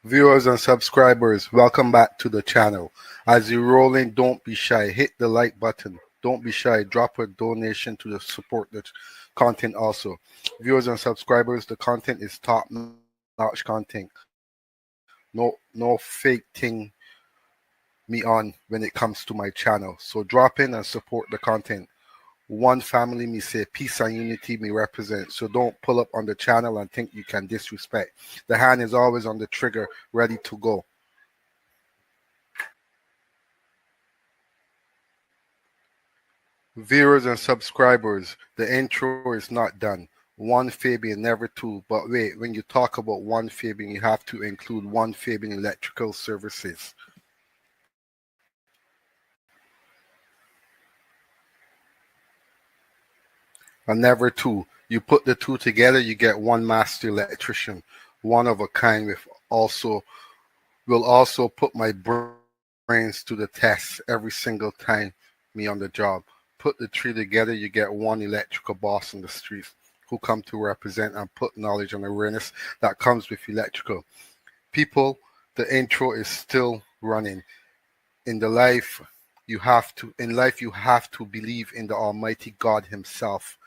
Viewers and subscribers, welcome back to the channel. As you roll in, don't be shy. Hit the like button. Don't be shy. Drop a donation to the support the content also. Viewers and subscribers, the content is top-notch content. No fake thing me on when it comes to my channel. So drop in and support the content. One family me say peace and unity me represent. So don't pull up on the channel and think you can disrespect. The hand is always on the trigger, ready to go. Viewers and subscribers, the intro is not done. One Fabian, never two. But wait, when you talk about one Fabian, you have to include one Fabian electrical services. And never two. You put the two together, you get one master electrician, one of a kind. With also will also put my brains to the test every single time me on the job. Put the three together, you get one electrical boss on the streets who come to represent and put knowledge and awareness that comes with electrical. People, the intro is still running. In life you have to believe in the Almighty God Himself.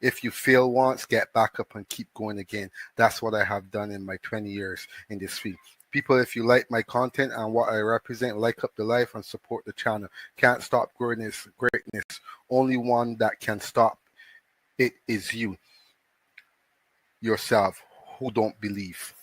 If you fail once, get back up and keep going again. That's what I have done in my 20 years in this field. People, if you like my content and what I represent, like up the life and support the channel. Can't stop growing this greatness. Only one that can stop it is you, yourself, who don't believe.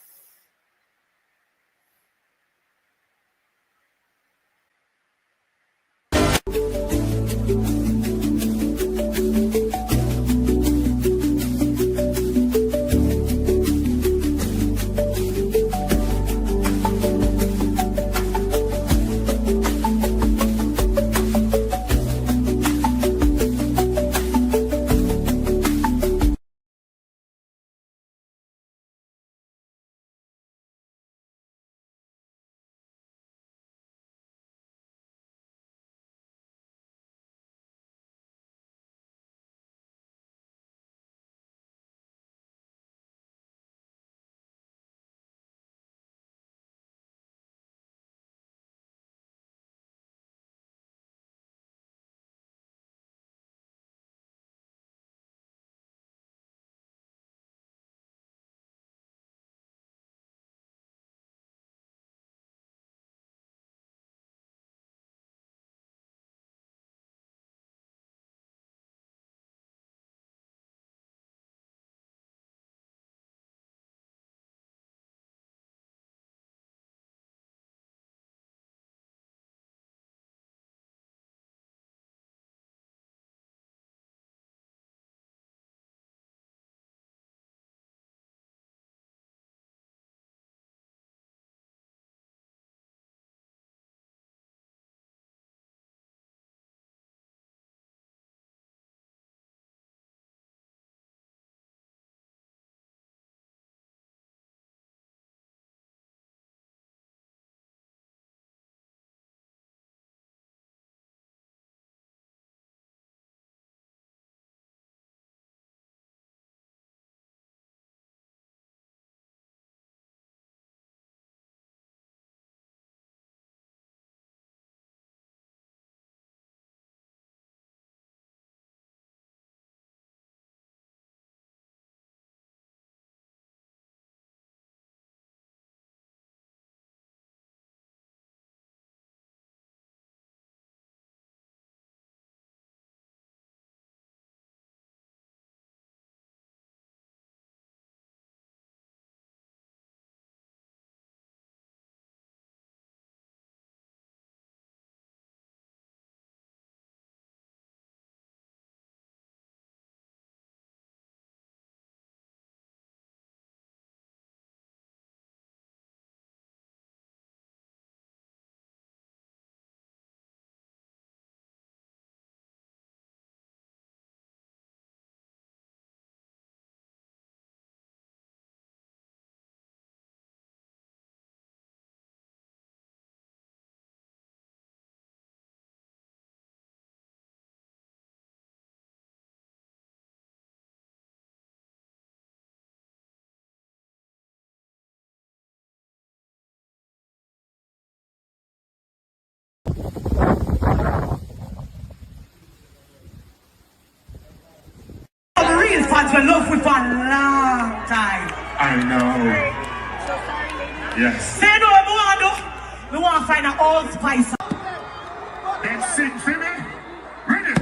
fans will love with for a long time. I know. Yes. Say no, we want to do. We want to find an old spice. Then sing for me. Ready?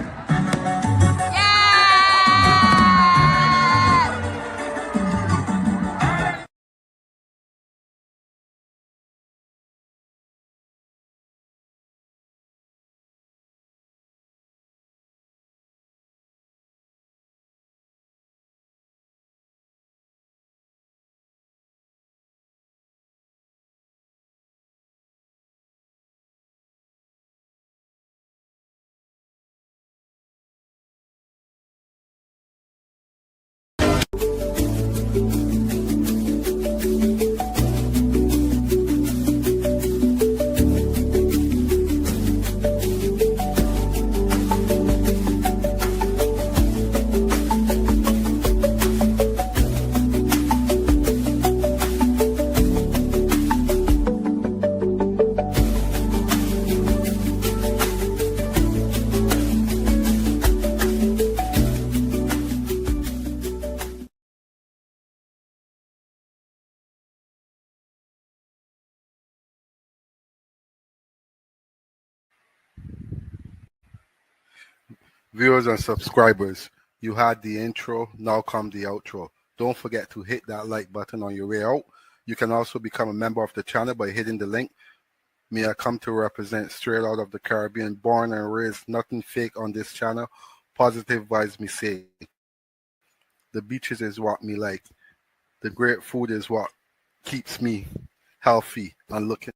Viewers and subscribers, you had the intro, now come the outro. Don't forget to hit that like button on your way out. You can also become a member of the channel by hitting the link. Me, I come to represent straight out of the Caribbean, born and raised, nothing fake on this channel. Positive vibes, me say. The beaches is what me like. The great food is what keeps me healthy and looking.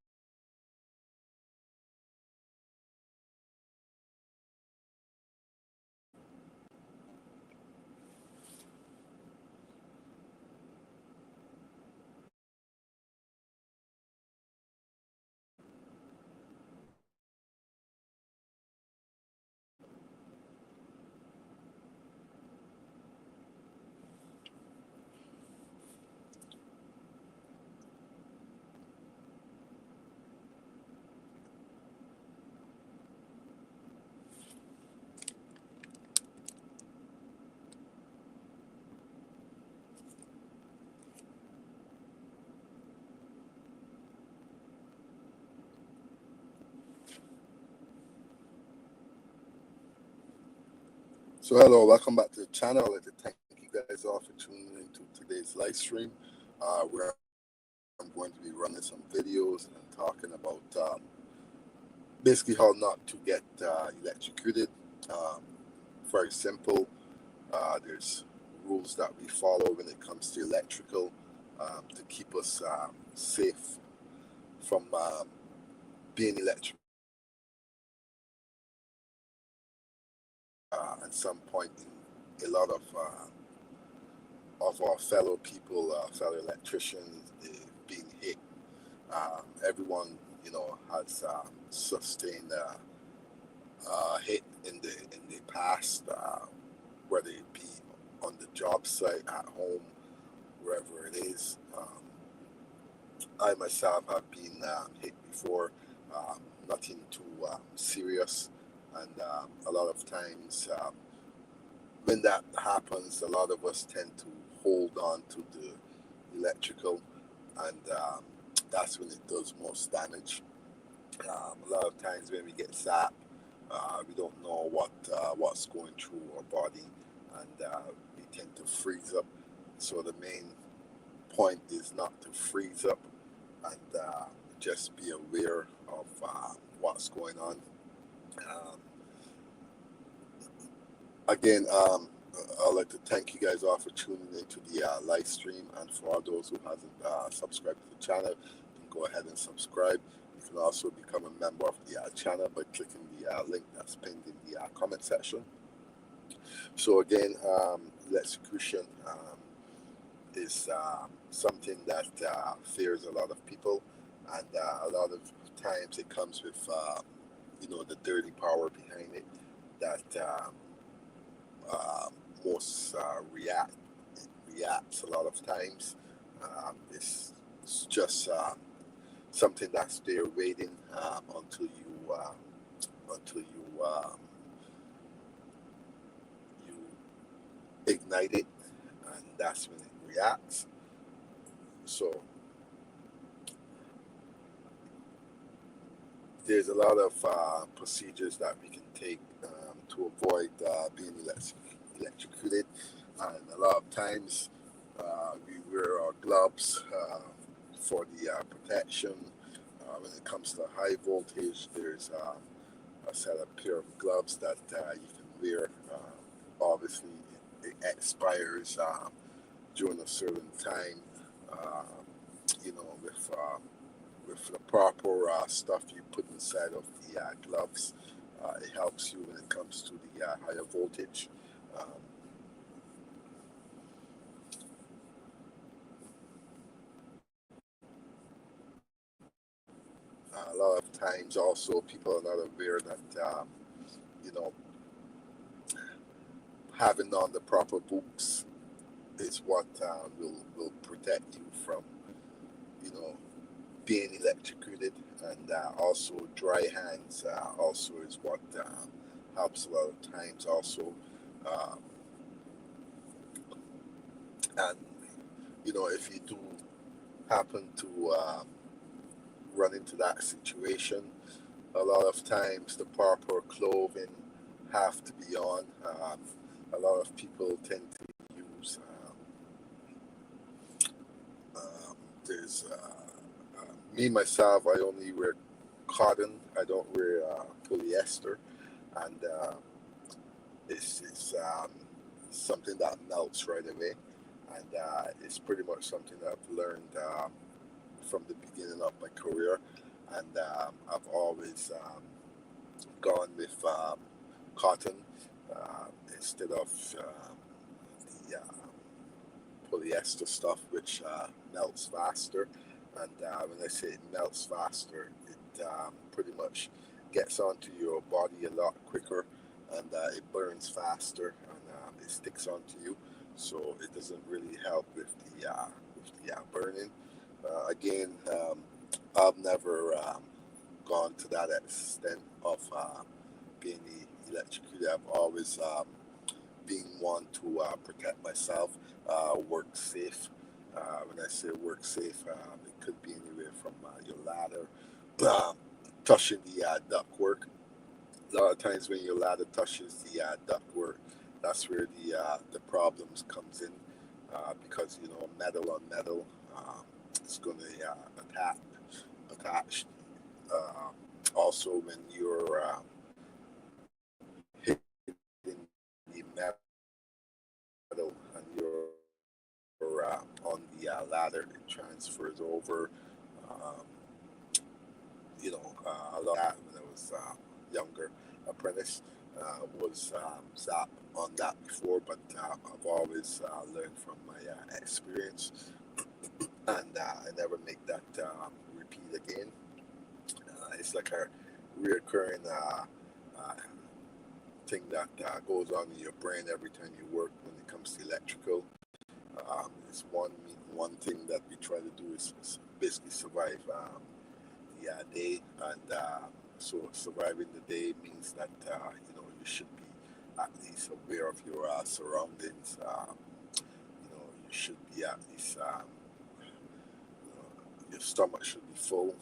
So hello, welcome back to the channel. I'd like to thank you guys all for tuning into today's live stream, where I'm going to be running some videos and talking about basically how not to get electrocuted. Very simple. There's rules that we follow when it comes to electrical to keep us safe from being electrocuted. At some point, a lot of our fellow people, fellow electricians, being hit. Everyone, has sustained a hit in the past, whether it be on the job site, at home, wherever it is. I myself have been hit before, nothing too serious. And a lot of times when that happens, a lot of us tend to hold on to the electrical, and that's when it does most damage. A lot of times when we get zapped, we don't know what's going through our body, and we tend to freeze up. So the main point is not to freeze up, and just be aware of what's going on. Again, I'd like to thank you guys all for tuning into the live stream, and for all those who hasn't subscribed to the channel, you can go ahead and subscribe. You can also become a member of the channel by clicking the link that's pinned in the comment section. So again, electrocution is something that fears a lot of people, and a lot of times it comes with the dirty power behind it that most reacts a lot of times. It's just something that's there waiting until you ignite it, that's when it reacts. So there's a lot of procedures that we can take to avoid being electrocuted, and a lot of times we wear our gloves for the protection. When it comes to high voltage, there's a set of pair of gloves that you can wear. Obviously, it expires during a certain time. Uh, with the proper stuff you put inside of the gloves, it helps you when it comes to the higher voltage. Um, a lot of times, also, people are not aware that you know having on the proper boots is what will protect you from you know being electrocuted, and also dry hands also is what helps a lot of times also. Um, and if you do happen to run into that situation, a lot of times the proper clothing have to be on. A lot of people tend to use there's me myself, I only wear cotton. I don't wear polyester, and it's something that melts right away, and it's pretty much something that I've learned from the beginning of my career, and I've always gone with cotton instead of the polyester stuff, which melts faster. And when I say it melts faster, it pretty much gets onto your body a lot quicker, and it burns faster, and it sticks onto you. So it doesn't really help with the burning. Again, I've never gone to that extent of being electrocuted. I've always been one to protect myself, work safe. When I say work safe, it could be anywhere from your ladder, touching the ductwork. A lot of times when your ladder touches the ductwork, that's where the problems comes in, because metal on metal, it's going to attach. Also, when you're hitting the metal and you're on the ladder, it transfers over. Um, a lot of that when I was younger apprentice was zapped on that before, but I've always learned from my experience, and I never make that repeat again. It's like a reoccurring thing that goes on in your brain every time you work when it comes to electrical. It's one thing that we try to do is basically survive the day, and so surviving the day means that you should be at least aware of your surroundings. You should be at least your stomach should be full.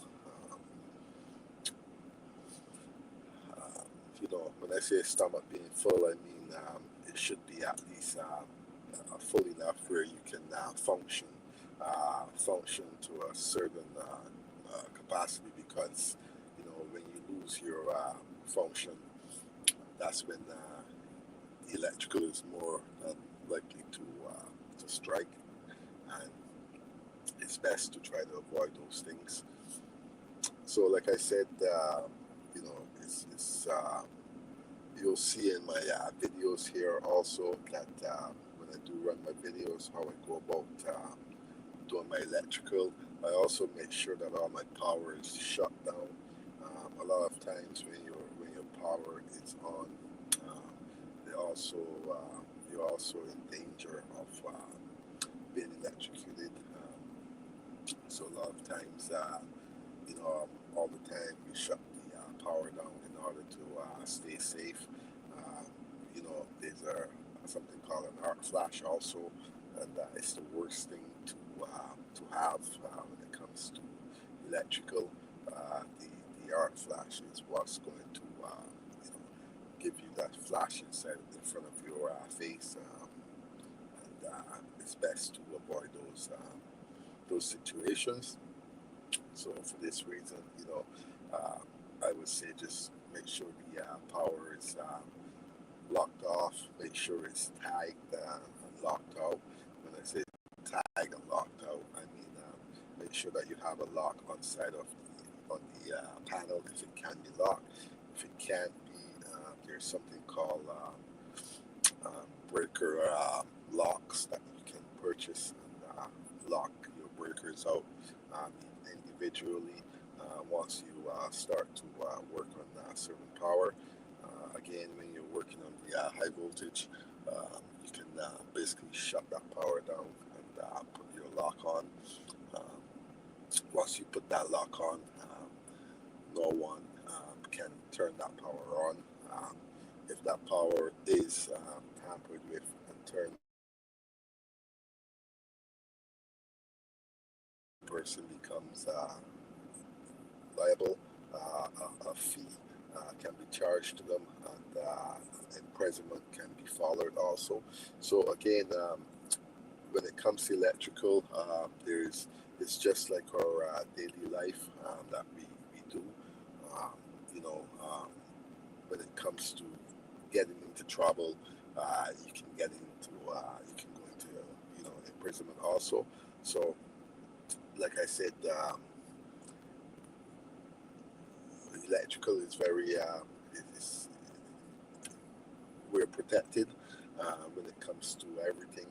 Um, when I say stomach being full, I mean it should be at least full enough where you can function to a certain capacity, because when you lose your function, that's when the electrical is more than likely to strike, and it's best to try to avoid those things. So, like I said, it's you'll see in my videos here also that when I do run my videos, how I go about doing my electrical. I also make sure that all my power is shut down. A lot of times when your power is on, they also you're also in danger of being electrocuted. So a lot of times, all the time we shut the power down in order to stay safe. There's something called an arc flash also and it's the worst thing to have when it comes to electrical. The arc flash is what's going to give you that flash inside in front of your face, and it's best to avoid those situations. So for this reason, I would say just make sure the power is locked off. Make sure it's tagged and locked out. When I say tagged and locked out, I mean make sure that you have a lock on side of the panel if it can be locked. If it can't be, there's something called breaker locks that you can purchase and lock your breakers out individually once you start to work on certain power. Again, when you're working on the high voltage, you can basically shut that power down and put your lock on. Once you put that lock on, no one can turn that power on. If that power is tampered with and turned, the person becomes liable. A fee can be charged to them, and imprisonment can be followed also. So again, when it comes to electrical, it's just like our daily life that we do. When it comes to getting into trouble, you can get into you can go into imprisonment also. So, like I said, electrical is very we're protected when it comes to everything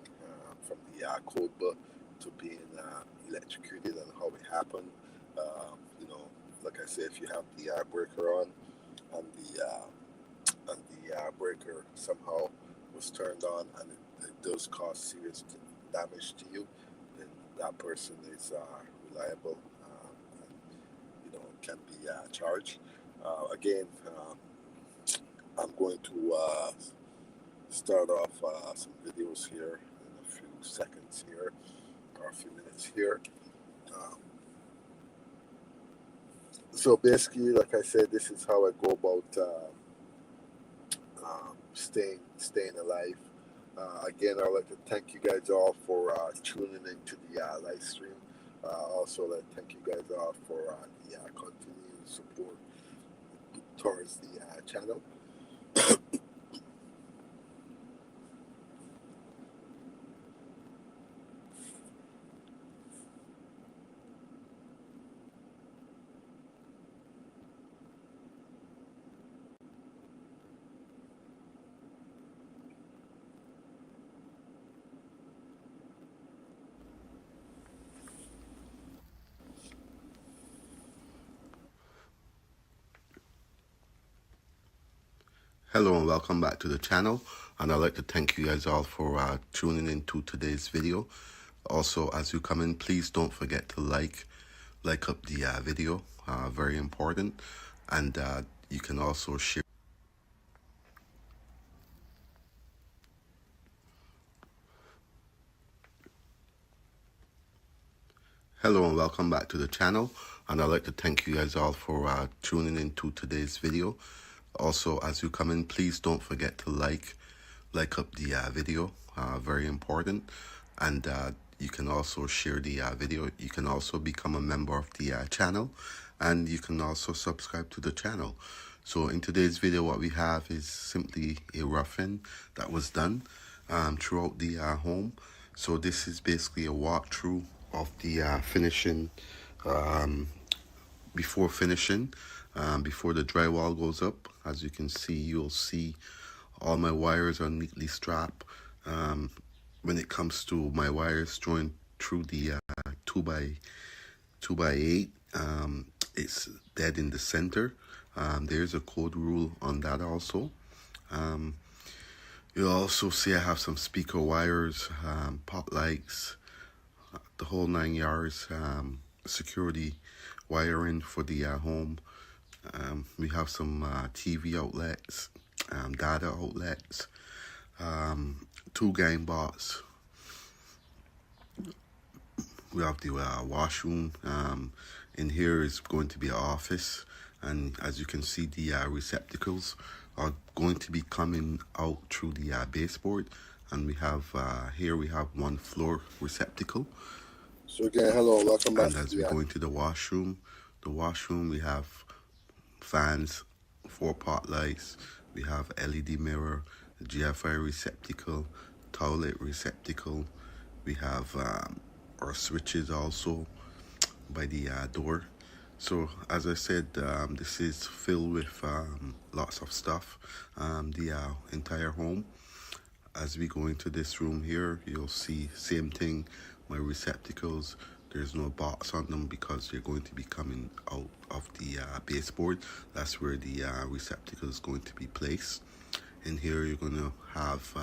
from the code book to being electrocuted and how it happened. Like I said, if you have the breaker on and the breaker somehow was turned on and it does cause serious damage to you, then that person is reliable and can be charged. Again, I'm going to start off some videos here in a few seconds here or a few minutes here. So basically, like I said, this is how I go about staying alive. Again, I'd like to thank you guys all for tuning into the live stream. Also, I'd like to thank you guys all for the continued support towards the channel. Hello and welcome back to the channel, and I'd like to thank you guys all for tuning into today's video. Also, as you come in, please don't forget to like up the video, very important, and you can also share. Hello and welcome back to the channel, and I'd like to thank you guys all for tuning into today's video. Also, as you come in, please don't forget to like up the video, very important, and you can also share the video. You can also become a member of the channel, and you can also subscribe to the channel. So in today's video, what we have is simply a roughing that was done throughout the home. So this is basically a walkthrough of the finishing, before finishing, before the drywall goes up. As you can see, you'll see all my wires are neatly strapped. When it comes to my wires joined through the 2x8, it's dead in the center. There's a code rule on that also. You'll also see I have some speaker wires, pot lights, the whole 9 yards, security wiring for the home. We have some TV outlets, data outlets, 2 game bots, We have the washroom. In here is going to be an office, and as you can see, the receptacles are going to be coming out through the baseboard, and we have here we have one floor receptacle. So again, hello, welcome back And to as we go into the washroom we have fans, 4-pot lights, we have LED mirror, GFI receptacle, toilet receptacle. We have our switches also by the door. So as I said, this is filled with lots of stuff, the entire home. As we go into this room here, you'll see same thing, my receptacles. There's no box on them because they're going to be coming out of the baseboard. That's where the receptacle is going to be placed. In here you're going to have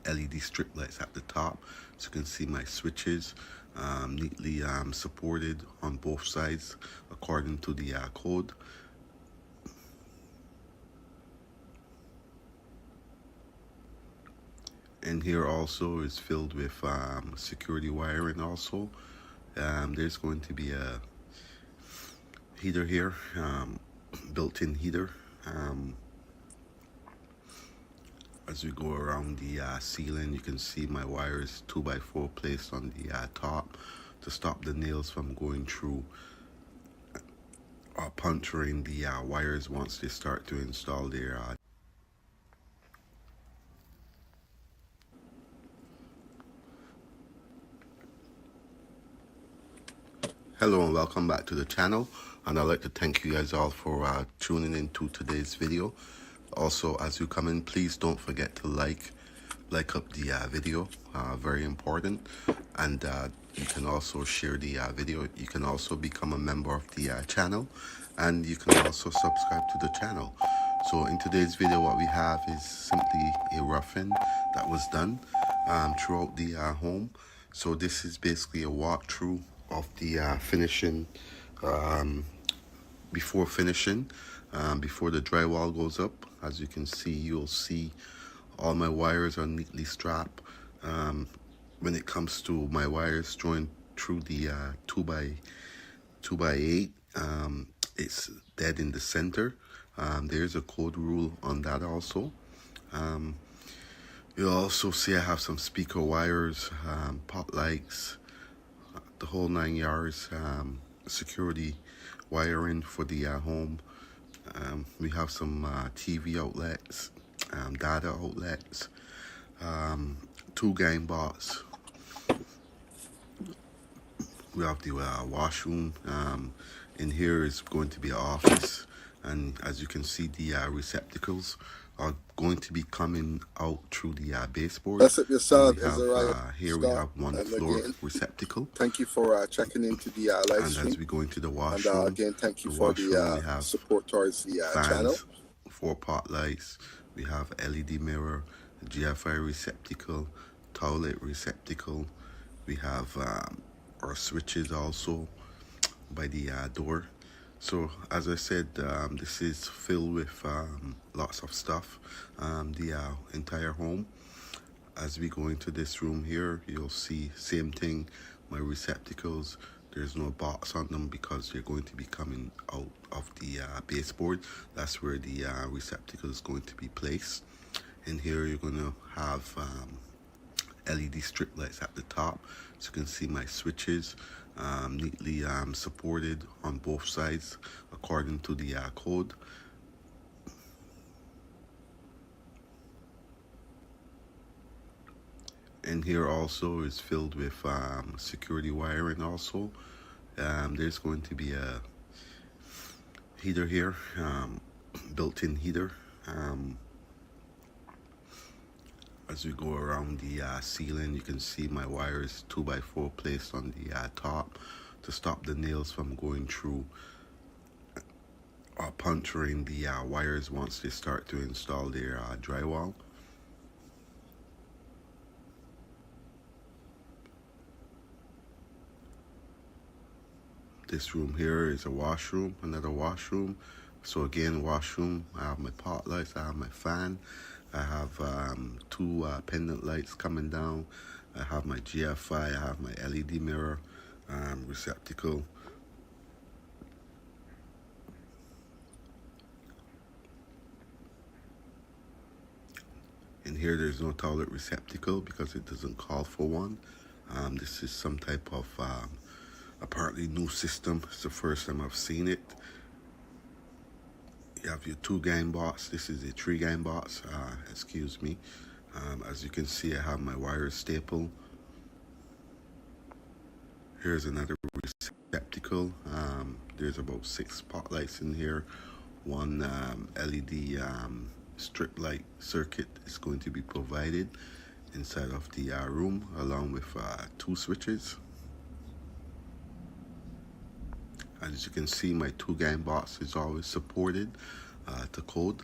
LED strip lights at the top, so you can see my switches neatly supported on both sides according to the code. And here also is filled with security wiring also. There's going to be a heater here, built-in heater. As we go around the ceiling, you can see my wires 2x4 placed on the top to stop the nails from going through or puncturing the wires once they start to install their Hello and welcome back to the channel, and I'd like to thank you guys all for tuning in to today's video. Also, as you come in, please don't forget to like up the video, very important. And you can also share the video. You can also become a member of the channel, and you can also subscribe to the channel. So in today's video, what we have is simply a roughing that was done throughout the home. So this is basically a walkthrough of the finishing, before finishing, before the drywall goes up. As you can see, you'll see all my wires are neatly strapped. When it comes to my wires joined through the 2x8, it's dead in the center. There's a code rule on that also. You'll also see I have some speaker wires, pot lights, the whole 9 yards, security wiring for the home. We have some TV outlets, data outlets, 2 game bots. We have the washroom. In here is going to be an office, and as you can see, the receptacles are going to be coming out through the baseboard. Bless up yourself, We have, Israel. here we have one floor again, receptacle. thank you for checking into the live And stream. as we go into the washroom, And again, thank you the for washroom, the we have support towards the fans, channel. 4-pot lights, we have LED mirror, GFI receptacle, toilet receptacle. We have our switches also by the door. So as I said, this is filled with lots of stuff, the entire home. As we go into this room here, you'll see same thing, my receptacles. There's no box on them because they're going to be coming out of the baseboard. That's where the receptacle is going to be placed. In here you're going to have LED strip lights at the top, so you can see my switches neatly supported on both sides according to the code. And here also is filled with security wiring also. There's going to be a heater here, built-in heater. As we go around the ceiling, you can see my wires 2x4 placed on the top to stop the nails from going through or puncturing the wires once they start to install their drywall. This room here is a washroom, another washroom. So again, washroom, I have my pot lights, I have my fan, I have two pendant lights coming down. I have my GFI, I have my LED mirror receptacle. And here there's no toilet receptacle because it doesn't call for one. This is some type of apparently new system. It's the first time I've seen it. You have your 2 gang box. This is a 3 gang box. Excuse me. As you can see, I have my wires stapled. Here's another receptacle. There's about 6 spotlights in here. One LED strip light circuit is going to be provided inside of the room, along with 2 switches. As you can see, my 2 gang box is always supported to code.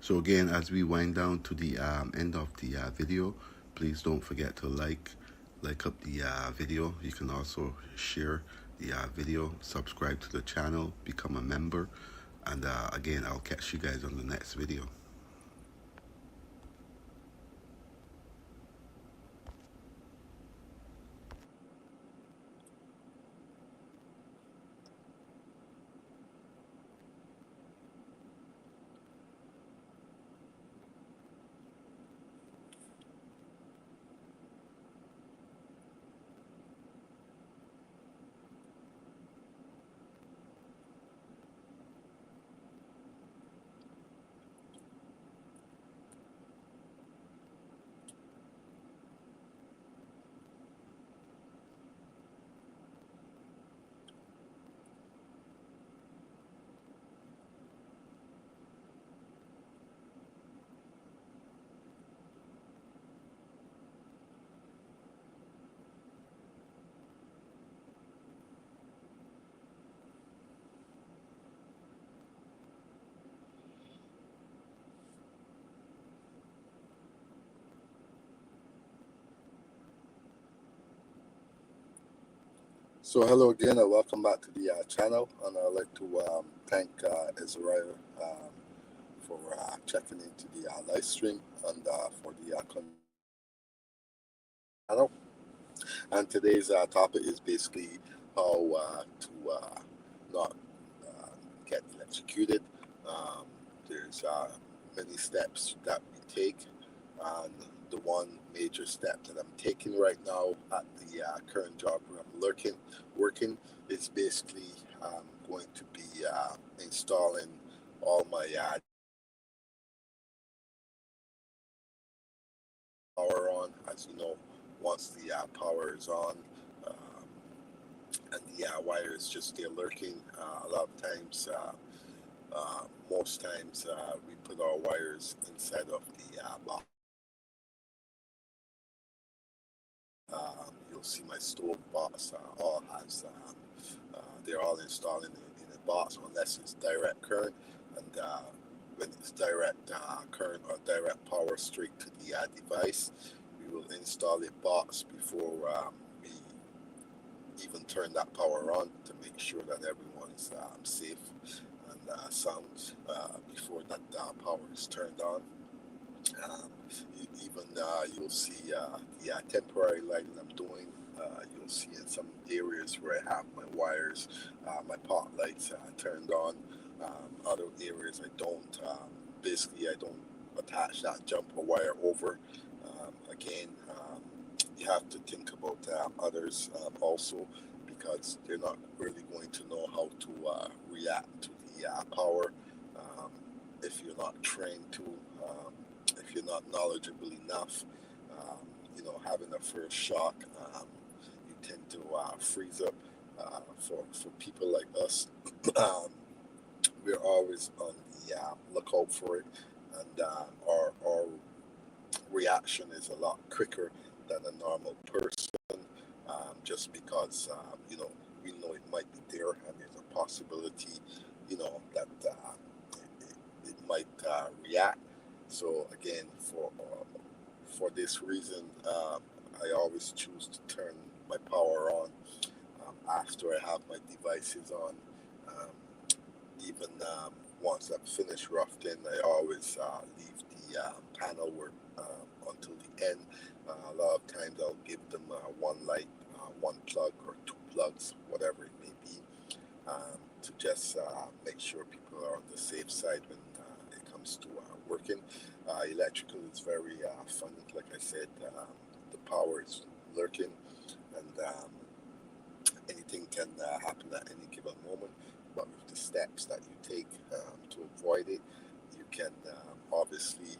So again, as we wind down to the end of the video, please don't forget to like up the video. You can also share the video, subscribe to the channel, become a member, and again, I'll catch you guys on the next video. So hello again and welcome back to the channel, and I'd like to thank Israel for checking into the live stream and for the channel. And today's topic is basically how to not get electrocuted. There's many steps that we take, and the one major step that I'm taking right now at the current job where I'm working is basically going to be installing all my power on. As you know, once the power is on and the wires just stay lurking, a lot of times, most times, we put our wires inside of the box. You'll see my stove box all has, they're all installed in a box unless it's direct current. And when it's direct current or direct power straight to the device, we will install a box before we even turn that power on to make sure that everyone's safe and sound before that power is turned on. Even you'll see the temporary lighting I'm doing. You'll see in some areas where I have my wires, my pot lights turned on. Other areas I don't. Basically, I don't attach that jumper wire over. Again, you have to think about others also, because they're not really going to know how to react to the power if you're not trained to. If you're not knowledgeable enough, having a first shock, you tend to freeze up. For people like us, we're always on the lookout for it, and our reaction is a lot quicker than a normal person, just because we know it might be there, and there's a possibility, that it might react. So again, for this reason, I always choose to turn my power on after I have my devices on. even once I'm finished roughing, I always leave the panel work until the end. A lot of times I'll give them one light, one plug or two plugs, whatever it may be, to just make sure people are on the safe side when it comes to working. Electrical is very funny, like I said. The power is lurking, and anything can happen at any given moment. But with the steps that you take to avoid it, you can obviously,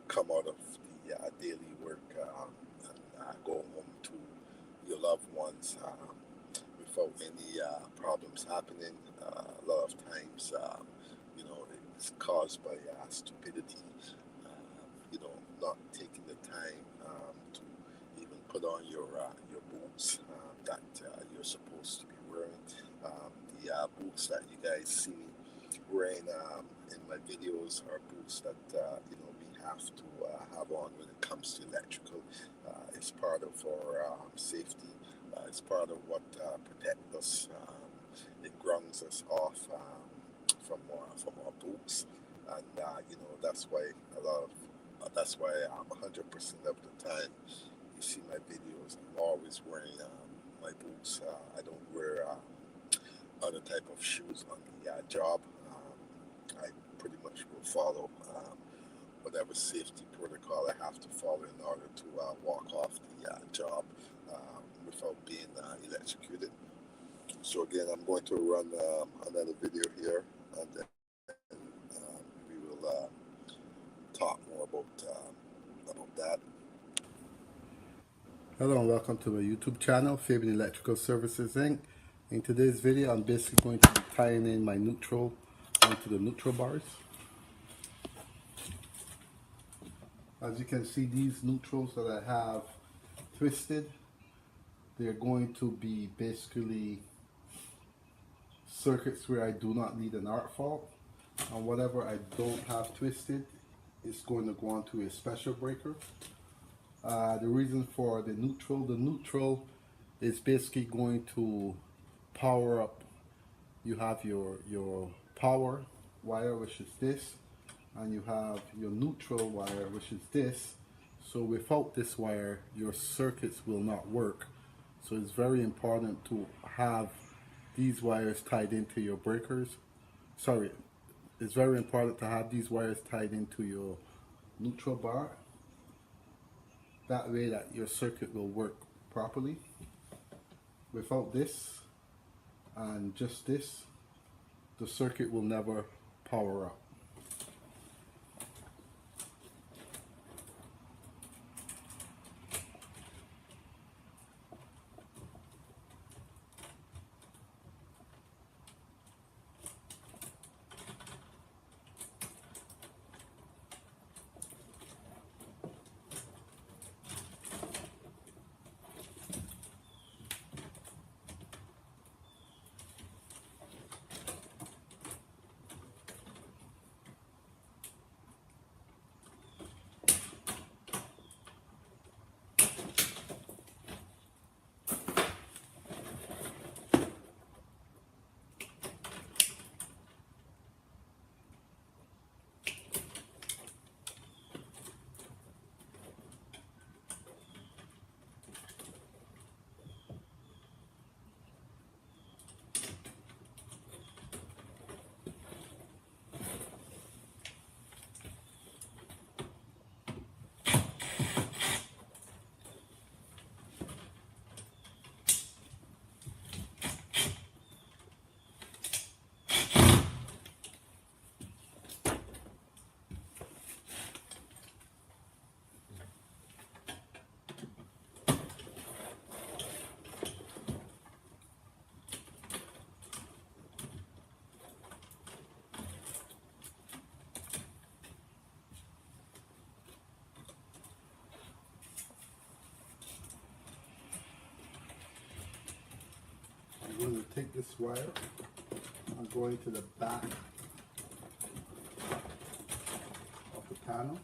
come out of the daily work and go home to your loved ones without any problems happening. A lot of times, it's caused by stupidity. Not taking the time to even put on your boots that you're supposed to be wearing. The boots that you guys see me wearing in my videos are boots that we have to have on when it comes to electrical. It's part of our safety. It's part of what protects us. It grounds us off from our boots, and that's why that's why 100% of the time you see my videos, I'm always wearing my boots. I don't wear other type of shoes on the job. I pretty much will follow whatever safety protocol I have to follow in order to walk off the job without being electrocuted. So again, I'm going to run another video here, and then we will talk more about that. Hello and welcome to my YouTube channel, Fabian Electrical Services Inc. In today's video, I'm basically going to be tying in my neutral onto the neutral bars. As you can see, these neutrals that I have twisted, they're going to be basically circuits where I do not need an arc fault, and whatever I don't have twisted is going to go onto a special breaker. The reason for the neutral is basically going to power up. You have your power wire, which is this, and you have your neutral wire, which is this. So without this wire, your circuits will not work. So it's very important to have these wires tied into your breakers. Sorry, it's very important to have these wires tied into your neutral bar. That way that your circuit will work properly. Without this and just this, the circuit will never power up. I'm going to take this wire, I'm going to the back of the panel.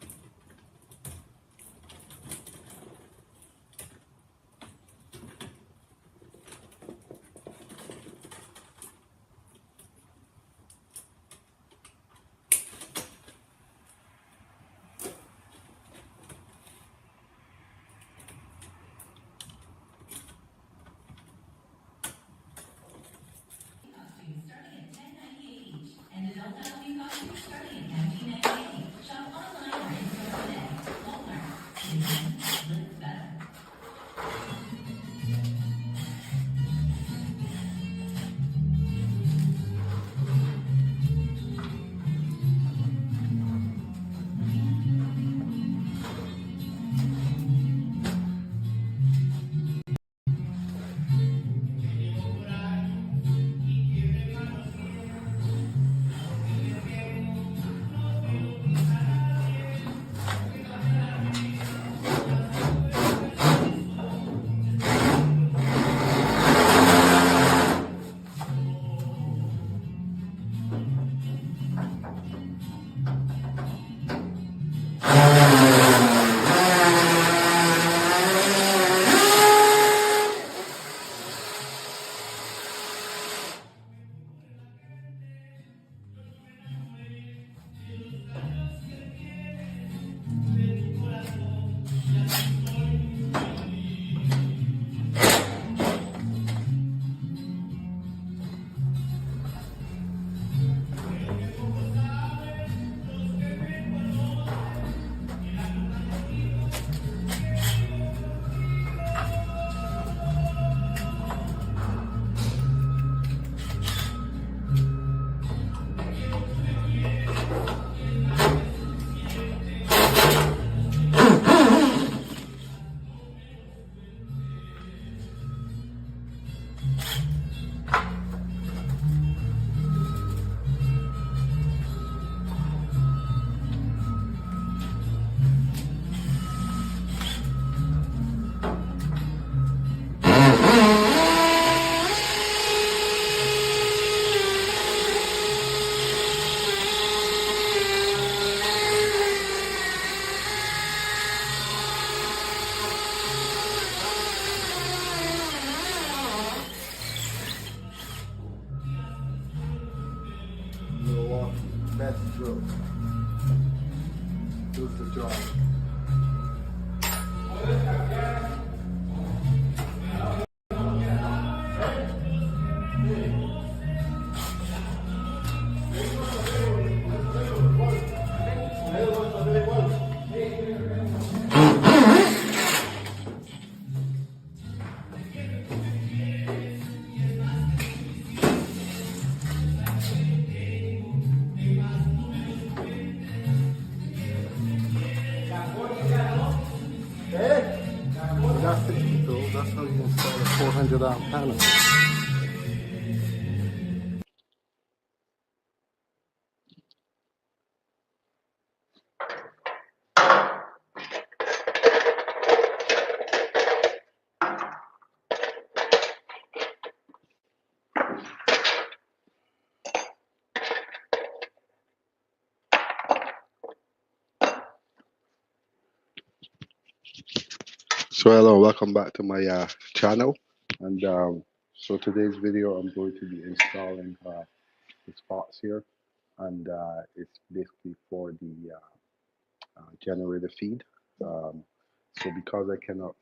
drill. Does the job. That's the key though. That's how you install a 400 amp panel. So hello, welcome back to my channel. And so today's video, I'm going to be installing the spots here, and it's basically for the generator feed. So because I cannot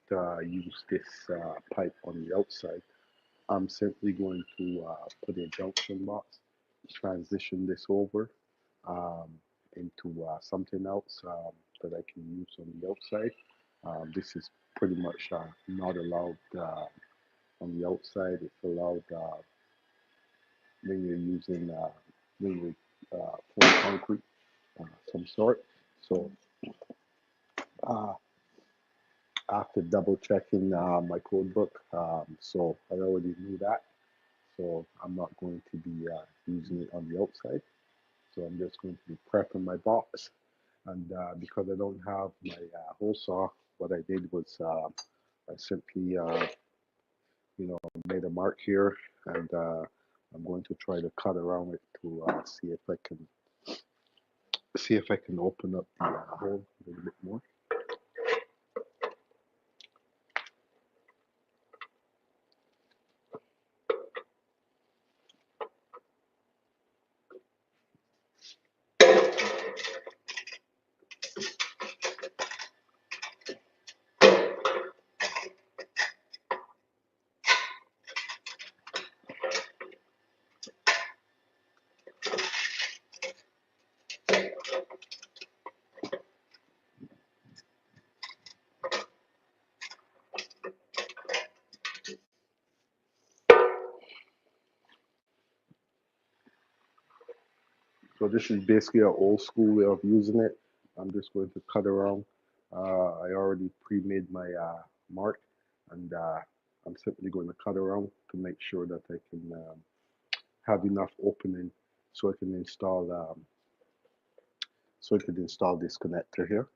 use this pipe on the outside, I'm simply going to put a junction box, transition this over into something else that I can use on the outside. This is pretty much not allowed on the outside. It's allowed when you're using when you're pouring concrete some sort. So after double checking my code book, so I already knew that. So I'm not going to be using it on the outside. So I'm just going to be prepping my box. And because I don't have my hole saw, what I did was I simply made a mark here, and I'm going to try to cut around it to see if I can open up the hole a little bit more. So this is basically an old school way of using it. I'm just going to cut around. I already pre-made my mark, and I'm simply going to cut around to make sure that I can have enough opening so I can install this connector here.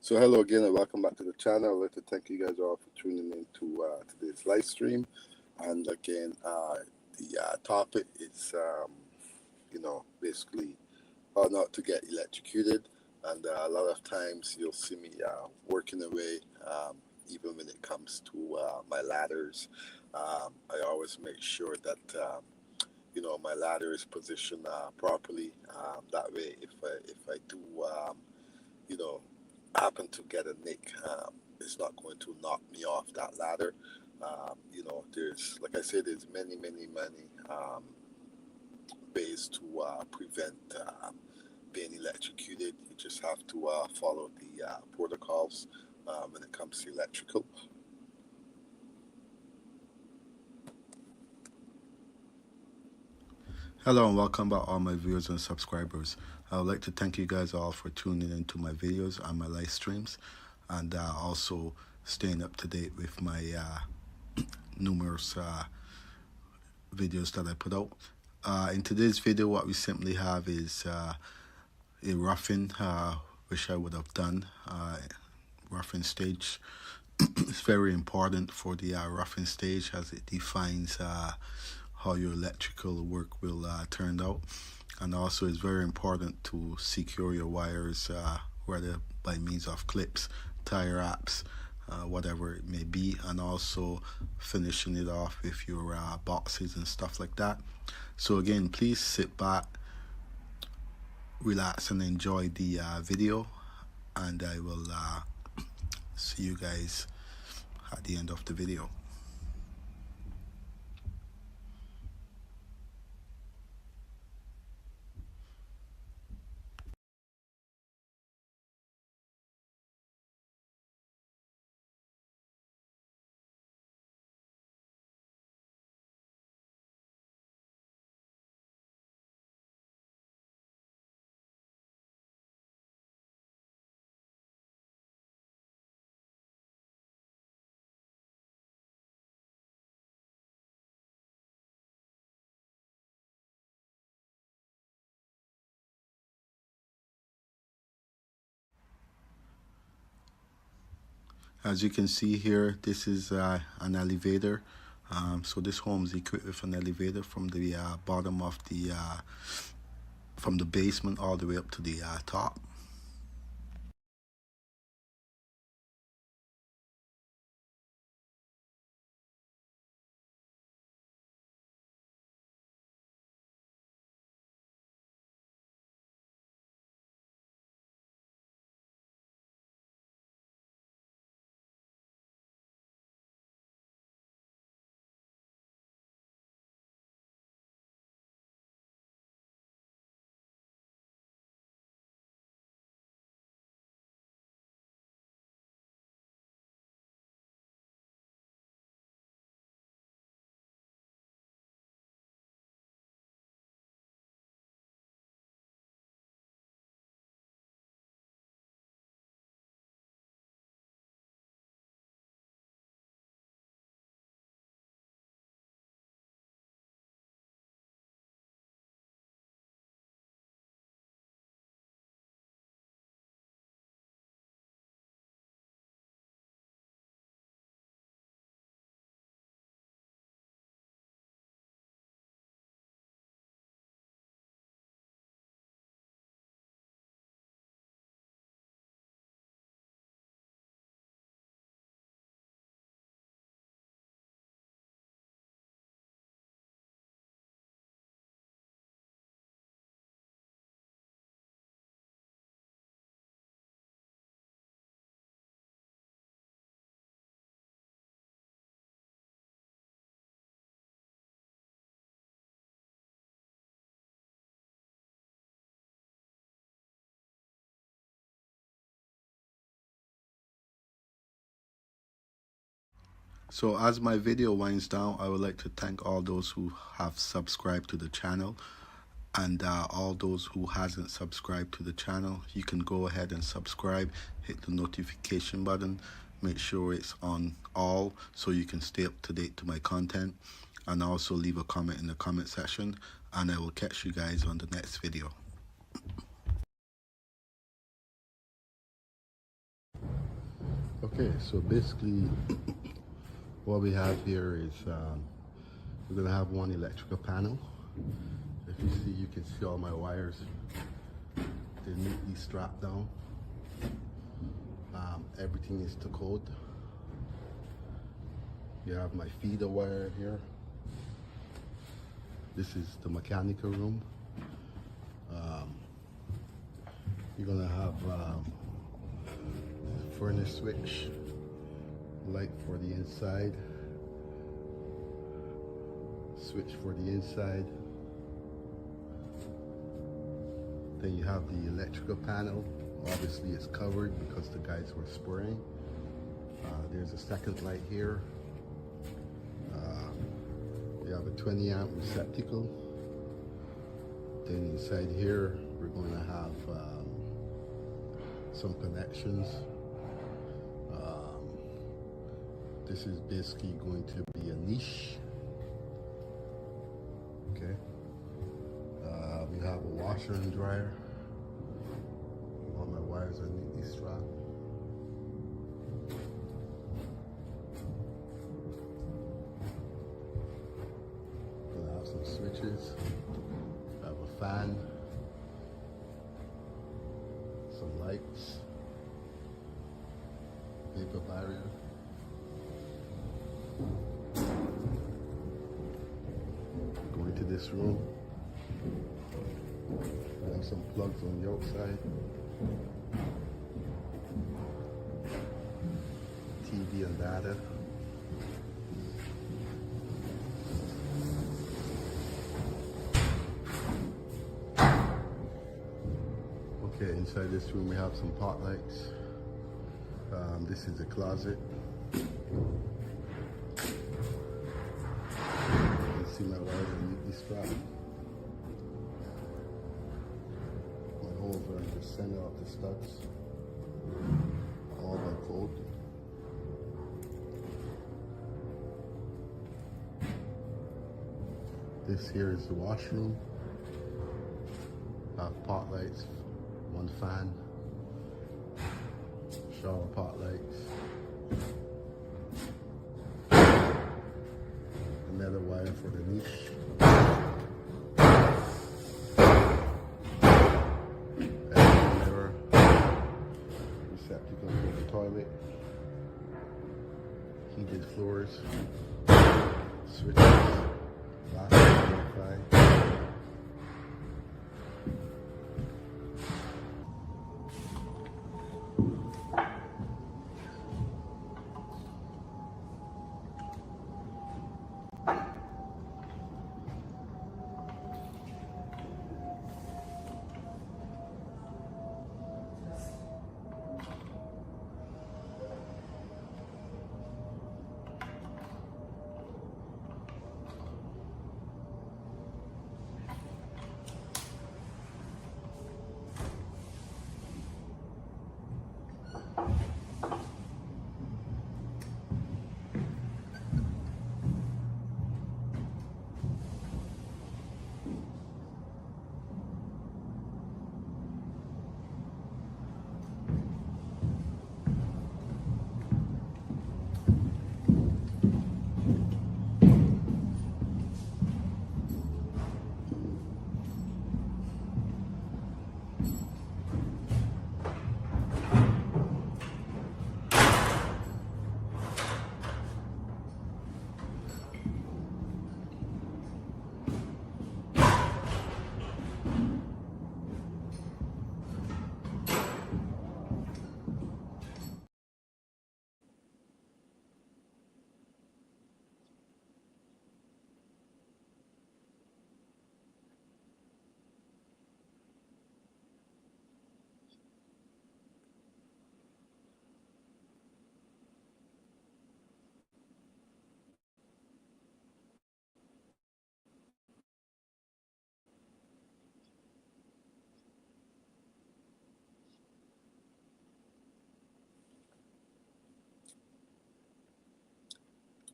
So hello again and welcome back to the channel. I'd like to thank you guys all for tuning in to today's live stream. And again, the topic is, basically how not to get electrocuted. And a lot of times you'll see me working away, even when it comes to my ladders. I always make sure that my ladder is positioned properly. That way, if I do happen to get a nick, it's not going to knock me off that ladder. There's, like I said, there's many ways to prevent being electrocuted. You just have to follow the protocols when it comes to electrical. Hello and welcome back all my viewers and subscribers. I would like to thank you guys all for tuning into my videos and my live streams, and also staying up to date with my numerous videos that I put out. In today's video, what we simply have is a roughing, which I would have done. Roughing stage is very important for the roughing stage, as it defines how your electrical work will turn out. And also it's very important to secure your wires, whether by means of clips, tie wraps, whatever it may be, and also finishing it off with your boxes and stuff like that. So again, please sit back, relax and enjoy the video, and I will see you guys at the end of the video. As you can see here, this is an elevator. So this home is equipped with an elevator from the bottom of the from the basement all the way up to the top. So as my video winds down, I would like to thank all those who have subscribed to the channel, and all those who hasn't subscribed to the channel, you can go ahead and subscribe, hit the notification button, make sure it's on all so you can stay up to date to my content, and also leave a comment in the comment section, and I will catch you guys on the next video. Okay, so basically what we have here is we're gonna have one electrical panel. If you see, you can see all my wires. They're neatly strapped down. Everything is to code. You have my feeder wire here. This is the mechanical room. You're gonna have furnace switch, light for the inside, switch for the inside. Then you have the electrical panel. Obviously it's covered because the guys were spraying. There's a second light here. You have a 20 amp receptacle. Then inside here we're going to have some connections. This is basically going to be a niche. Okay. We have a washer and dryer. All my wires are neatly strapped. Gonna have some switches. I have a fan, some lights, vapor barrier. Go into this room. I have some plugs on the outside. TV and data. Okay, inside this room we have some pot lights. This is a closet. You can see my wires are neatly strapped. My holes are in the center of the studs, all by code. This here is the washroom. Pot lights, one fan, shower pot lights, another wire for the niche, and mirror, receptacle for the toilet, heated floors, switches, glass Wi-Fi.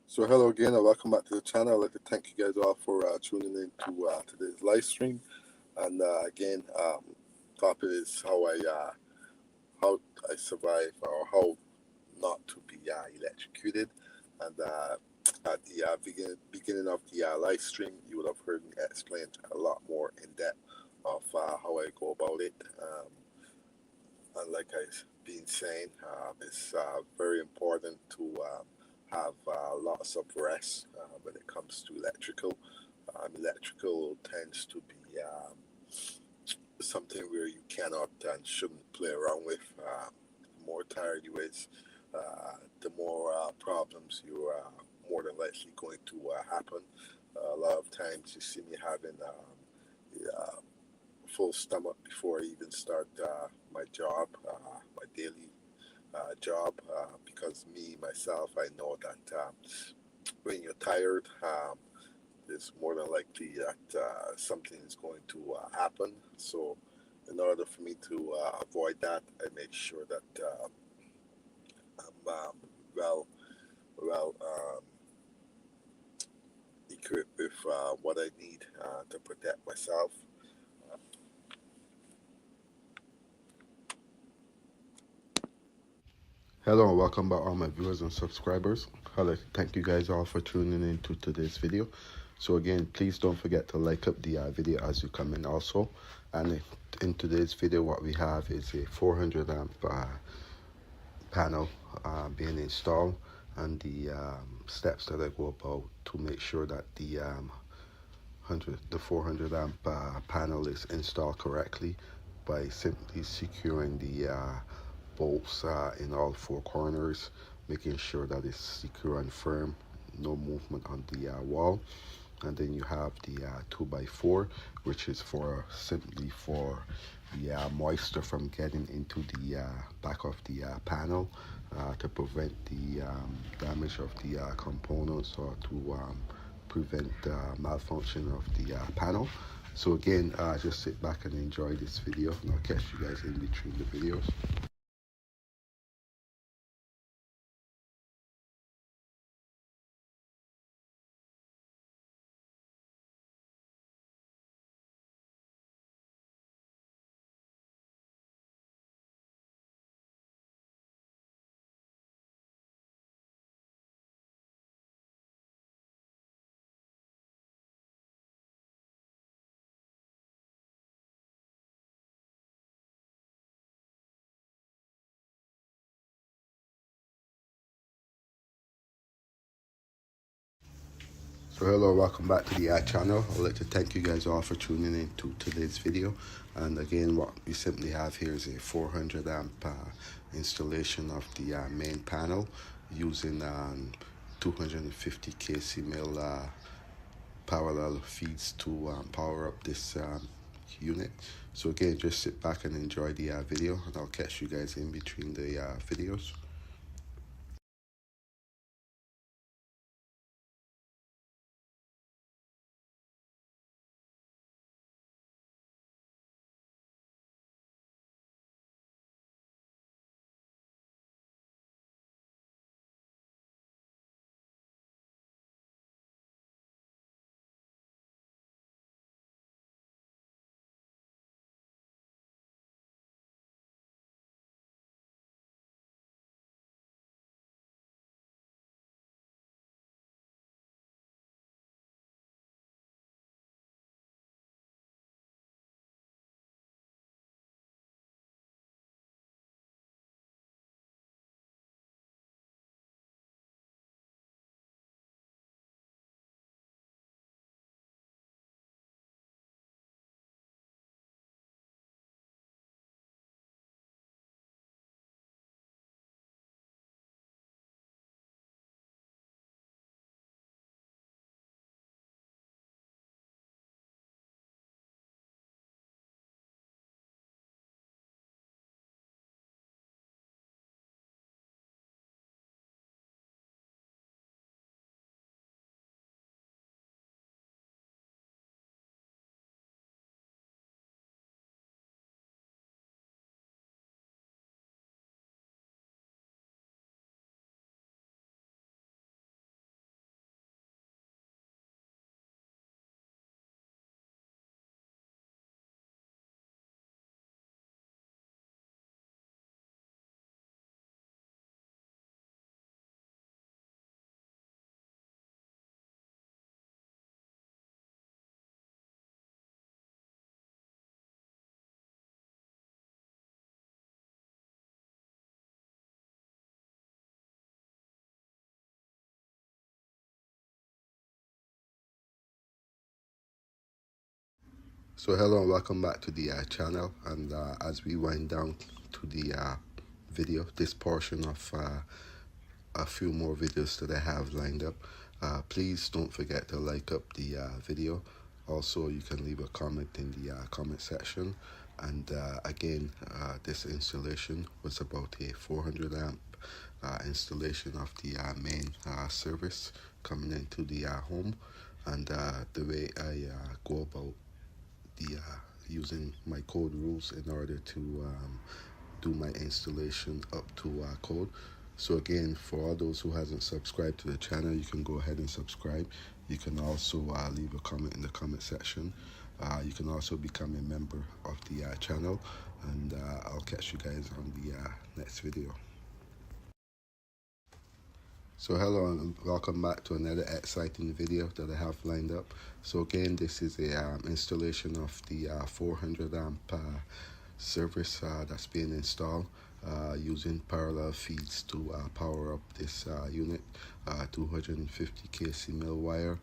So hello again and welcome back to the channel. I'd like to thank you guys all for tuning in to today's live stream. And again, topic is how I survive, or how not to be electrocuted. And at the beginning of the live stream, you would have heard me explain a lot more in depth of how I go about it. And like I've been saying, it's very important to have lots of rest when it comes to electrical. Electrical tends to be something where you cannot and shouldn't play around with. The more tired you is, the more problems you are more than likely going to happen. A lot of times you see me having uh, full stomach before I even start my job, my daily job, because me, myself, I know that when you're tired, it's more than likely that something is going to happen. So, in order for me to avoid that, I make sure that I'm well, well equipped with what I need to protect myself. Hello and welcome back, all my viewers and subscribers. I'd like to thank you guys all for tuning in to today's video. So again, please don't forget to like up the video as you come in also. And in today's video, what we have is a 400 amp panel being installed, and the steps that I go about to make sure that the 400 amp panel is installed correctly by simply securing the bolts in all four corners, making sure that it's secure and firm, no movement on the wall. And then you have the 2x4, which is for simply for the moisture from getting into the back of the panel, to prevent the damage of the components, or to prevent malfunction of the panel. So again, just sit back and enjoy this video, and I'll catch you guys in between the videos. So hello, welcome back to the channel. I'd like to thank you guys all for tuning in to today's video. And again, what we simply have here is a 400 amp installation of the main panel using 250 kc mil parallel feeds to power up this unit. So again, just sit back and enjoy the video, and I'll catch you guys in between the videos. So hello and welcome back to the channel, and as we wind down to the video, this portion of a few more videos that I have lined up, please don't forget to like up the video. Also, you can leave a comment in the comment section. And again, this installation was about a 400 amp installation of the main service coming into the home. And the way I go about the using my code rules in order to do my installation up to code. So again, for all those who hasn't subscribed to the channel, you can go ahead and subscribe. You can also leave a comment in the comment section. You can also become a member of the channel, and I'll catch you guys on the next video. So hello and welcome back to another exciting video that I have lined up. So again, this is a installation of the 400 amp service that's being installed using parallel feeds to power up this unit. 250 kc mil wire,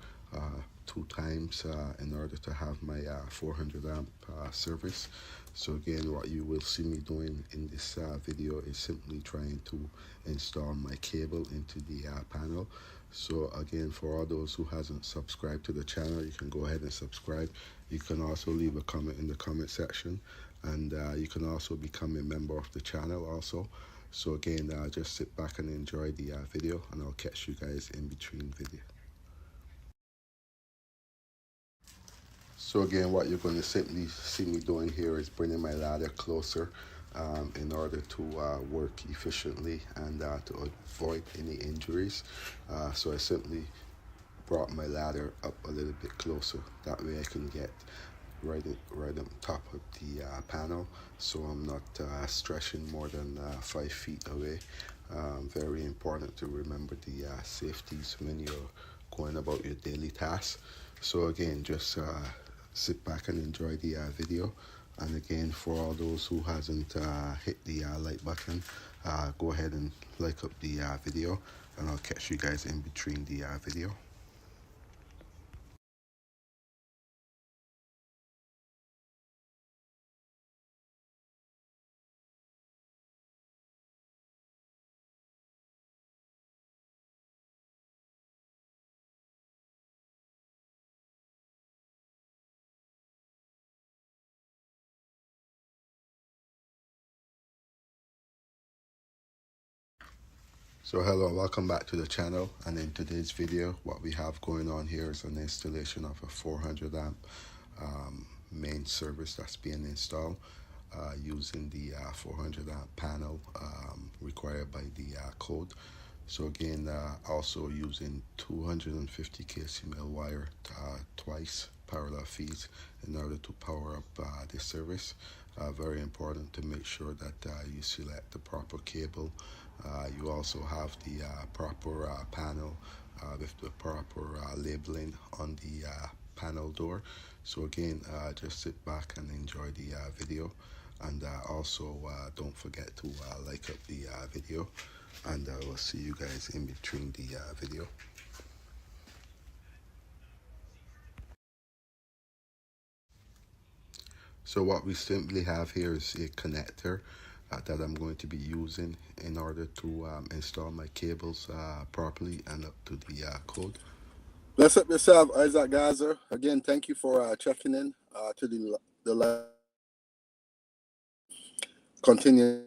2 times in order to have my 400 amp service. So again, what you will see me doing in this video is simply trying to install my cable into the panel. So again, for all those who hasn't subscribed to the channel, you can go ahead and subscribe. You can also leave a comment in the comment section, and you can also become a member of the channel also. So again, just sit back and enjoy the video, and I'll catch you guys in between video. So again, what you're going to simply see me doing here is bringing my ladder closer in order to work efficiently and to avoid any injuries. So I simply brought my ladder up a little bit closer. That way I can get right on top of the panel, so I'm not stretching more than 5 feet away. Very important to remember the safeties when you're going about your daily tasks. So again, just sit back and enjoy the video. And again, for all those who hasn't hit the like button, go ahead and like up the video, and I'll catch you guys in between the video. So hello, welcome back to the channel, and in today's video what we have going on here is an installation of a 400 amp main service that's being installed using the 400 amp panel required by the code. So again, also using 250 kc mil wire, twice parallel feeds in order to power up this service. Very important to make sure that you select the proper cable. You also have the proper panel with the proper labeling on the panel door. So again, just sit back and enjoy the video, and also don't forget to like up the video, and we'll see you guys in between the video. So what we simply have here is a connector that I'm going to be using in order to install my cables properly and up to the code. Bless up yourself, Isaac Gazer. Again, thank you for checking in to the continue.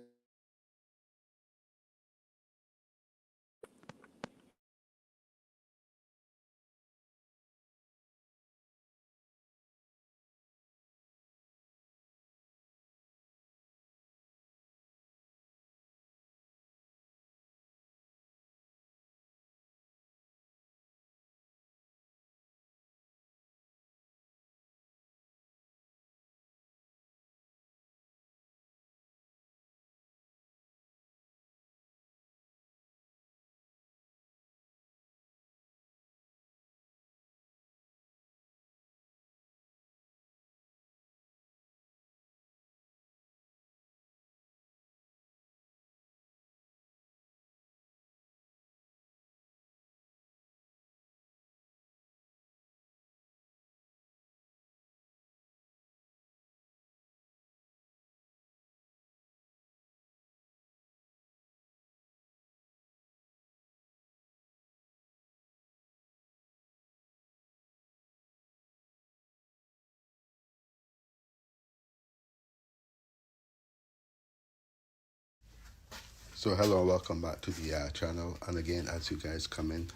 So hello, welcome back to the channel. And again, as you guys come in,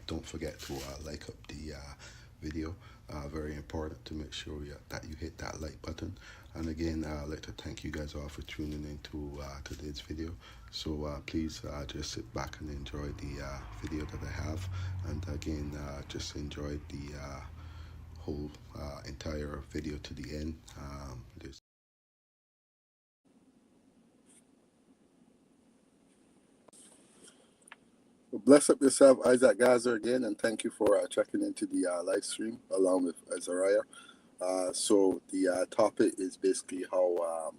don't forget to like up the video. Very important to make sure that you hit that like button. And again, I'd like to thank you guys all for tuning in to today's video. So please just sit back and enjoy the video that I have. And again, just enjoy the whole entire video to the end. Well, bless up yourself, Isaac Gazer, again, and thank you for checking into the live stream along with Azariah. So the topic is basically how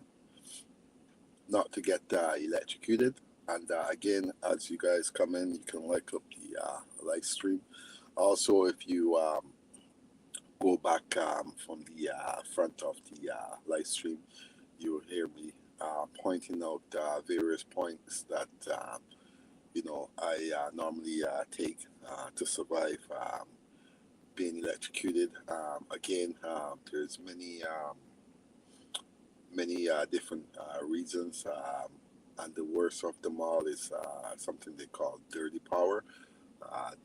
not to get electrocuted. And again, as you guys come in, you can like up the live stream. Also, if you go back from the front of the live stream, you will hear me pointing out various points that you know, I normally take to survive being electrocuted. Again, there's many different reasons, and the worst of them all is something they call dirty power.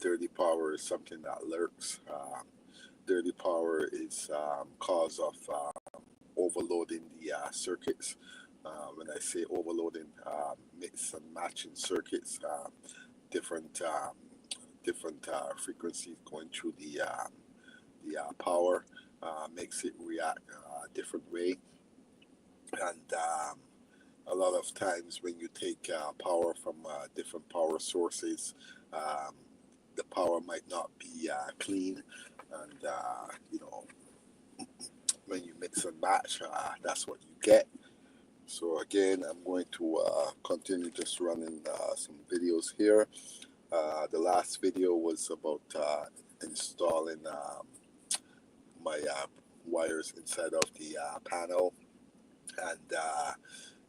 Dirty power is something that lurks. Dirty power is cause of overloading the circuits. When I say overloading, mix and matching circuits, different frequencies going through the power makes it react a different way. And a lot of times when you take power from different power sources, the power might not be clean, and you know, when you mix and match, that's what you get. So again, I'm going to continue just running some videos here. The last video was about installing my wires inside of the panel, and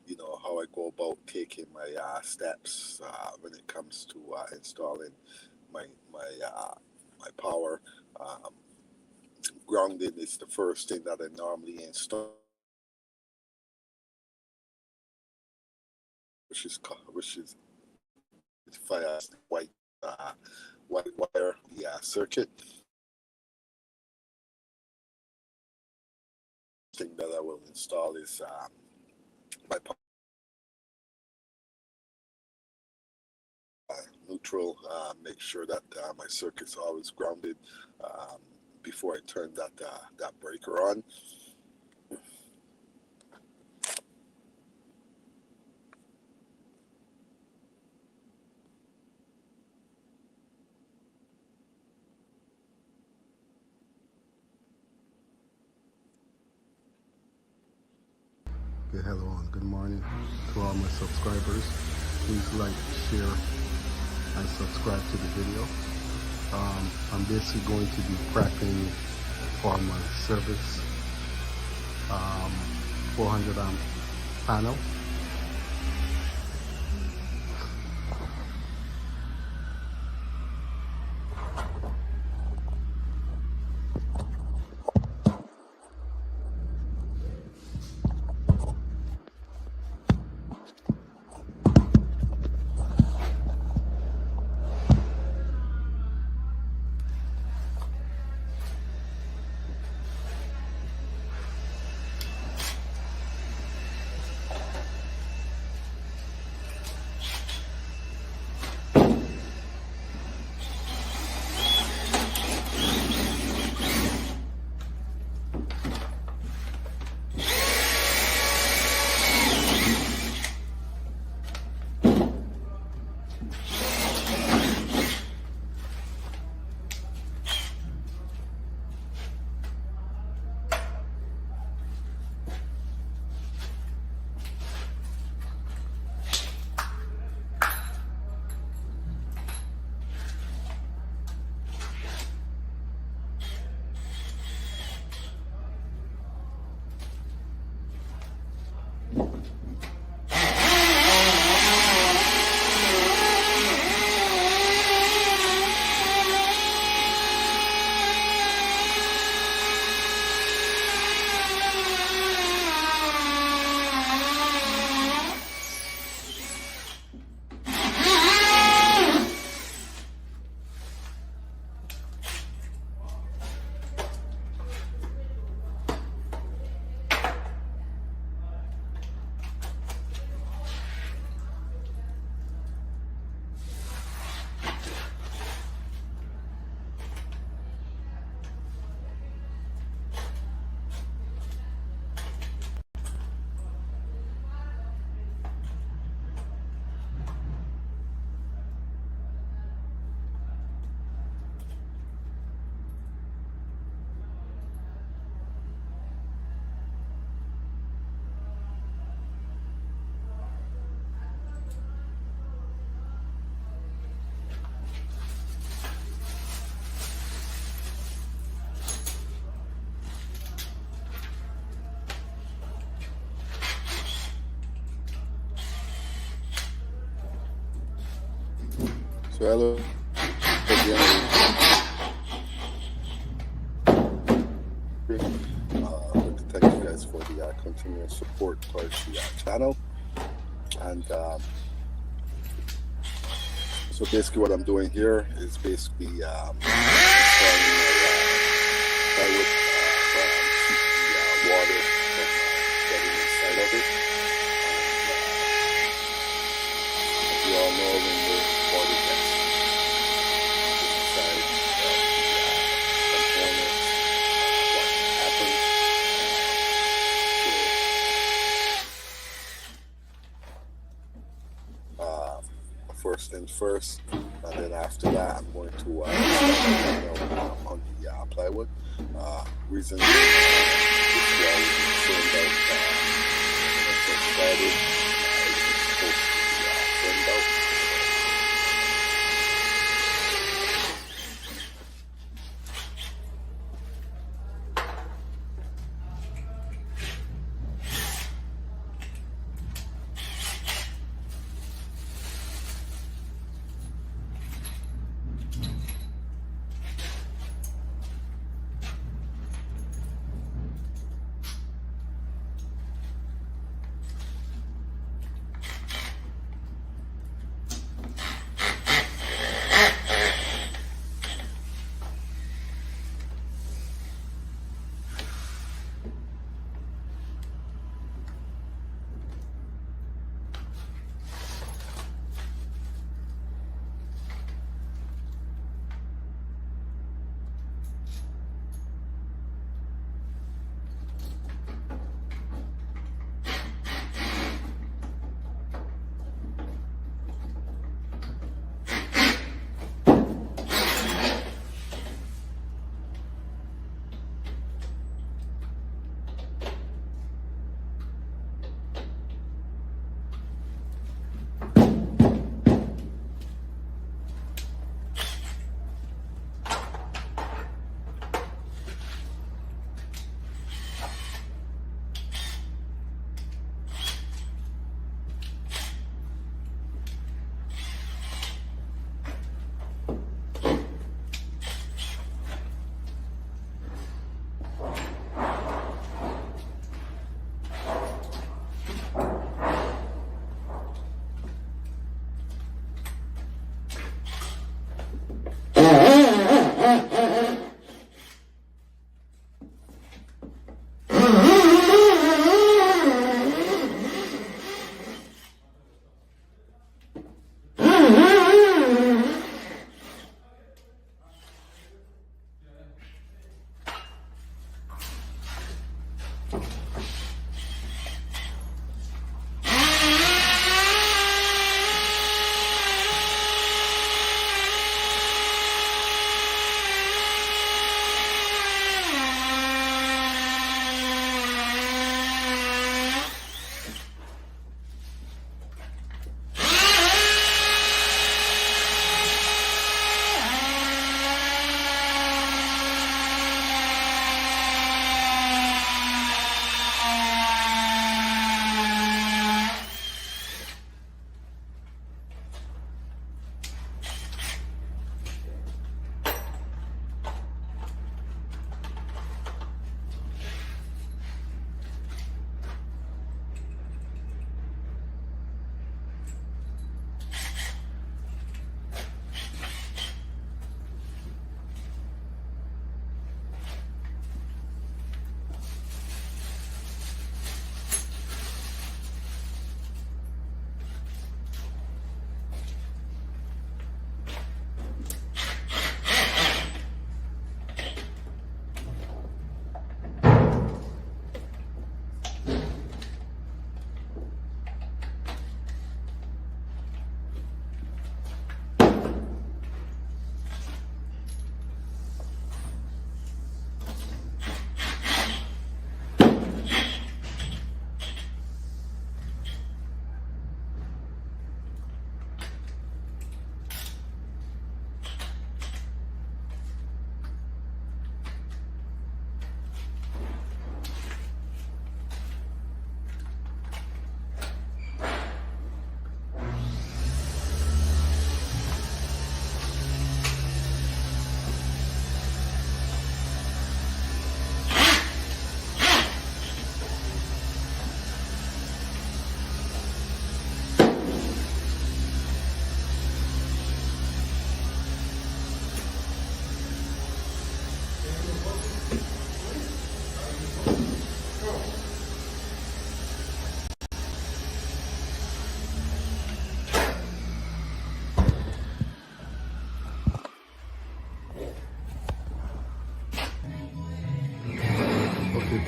you know, how I go about taking my steps when it comes to installing my power. Grounding is the first thing that I normally install, which is via white wire, the circuit. Thing that I will install is my neutral. Make sure that my circuit's always grounded before I turn that breaker on. Okay, hello and good morning to all my subscribers. Please like, share, and subscribe to the video. I'm basically going to be prepping for my service 400 amp panel. So hello again. Thank you guys for the continuous support towards the channel. And so basically what I'm doing here is basically installing plywood to keep the water from getting inside of it. And, as you all know, when the water gets inside of the components, what happens. First things first, and then after that, I'm going to start on the plywood. Reason this wall was trimmed out when I first started. It was supposed to be trimmed out.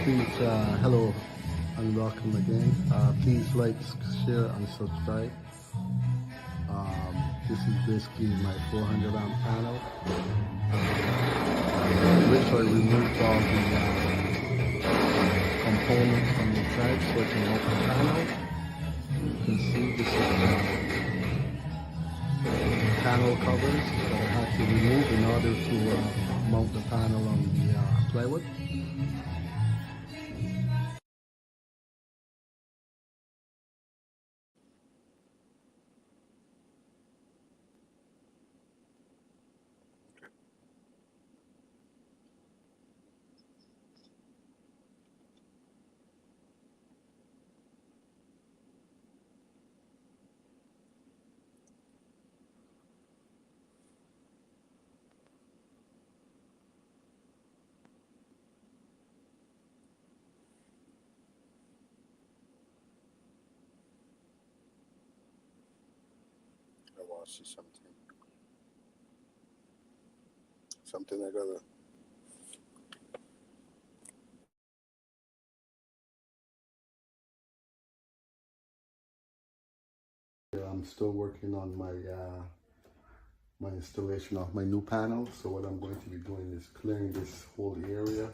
Please, hello and welcome again. Please like, share, and subscribe. This is basically my 400 amp panel, which I removed all the components from the side so I can open the panel. You can see this is the panel covers that I had to remove in order to mount the panel on the plywood. I want to see something I gotta. I'm still working on my my installation of my new panel. So what I'm going to be doing is clearing this whole area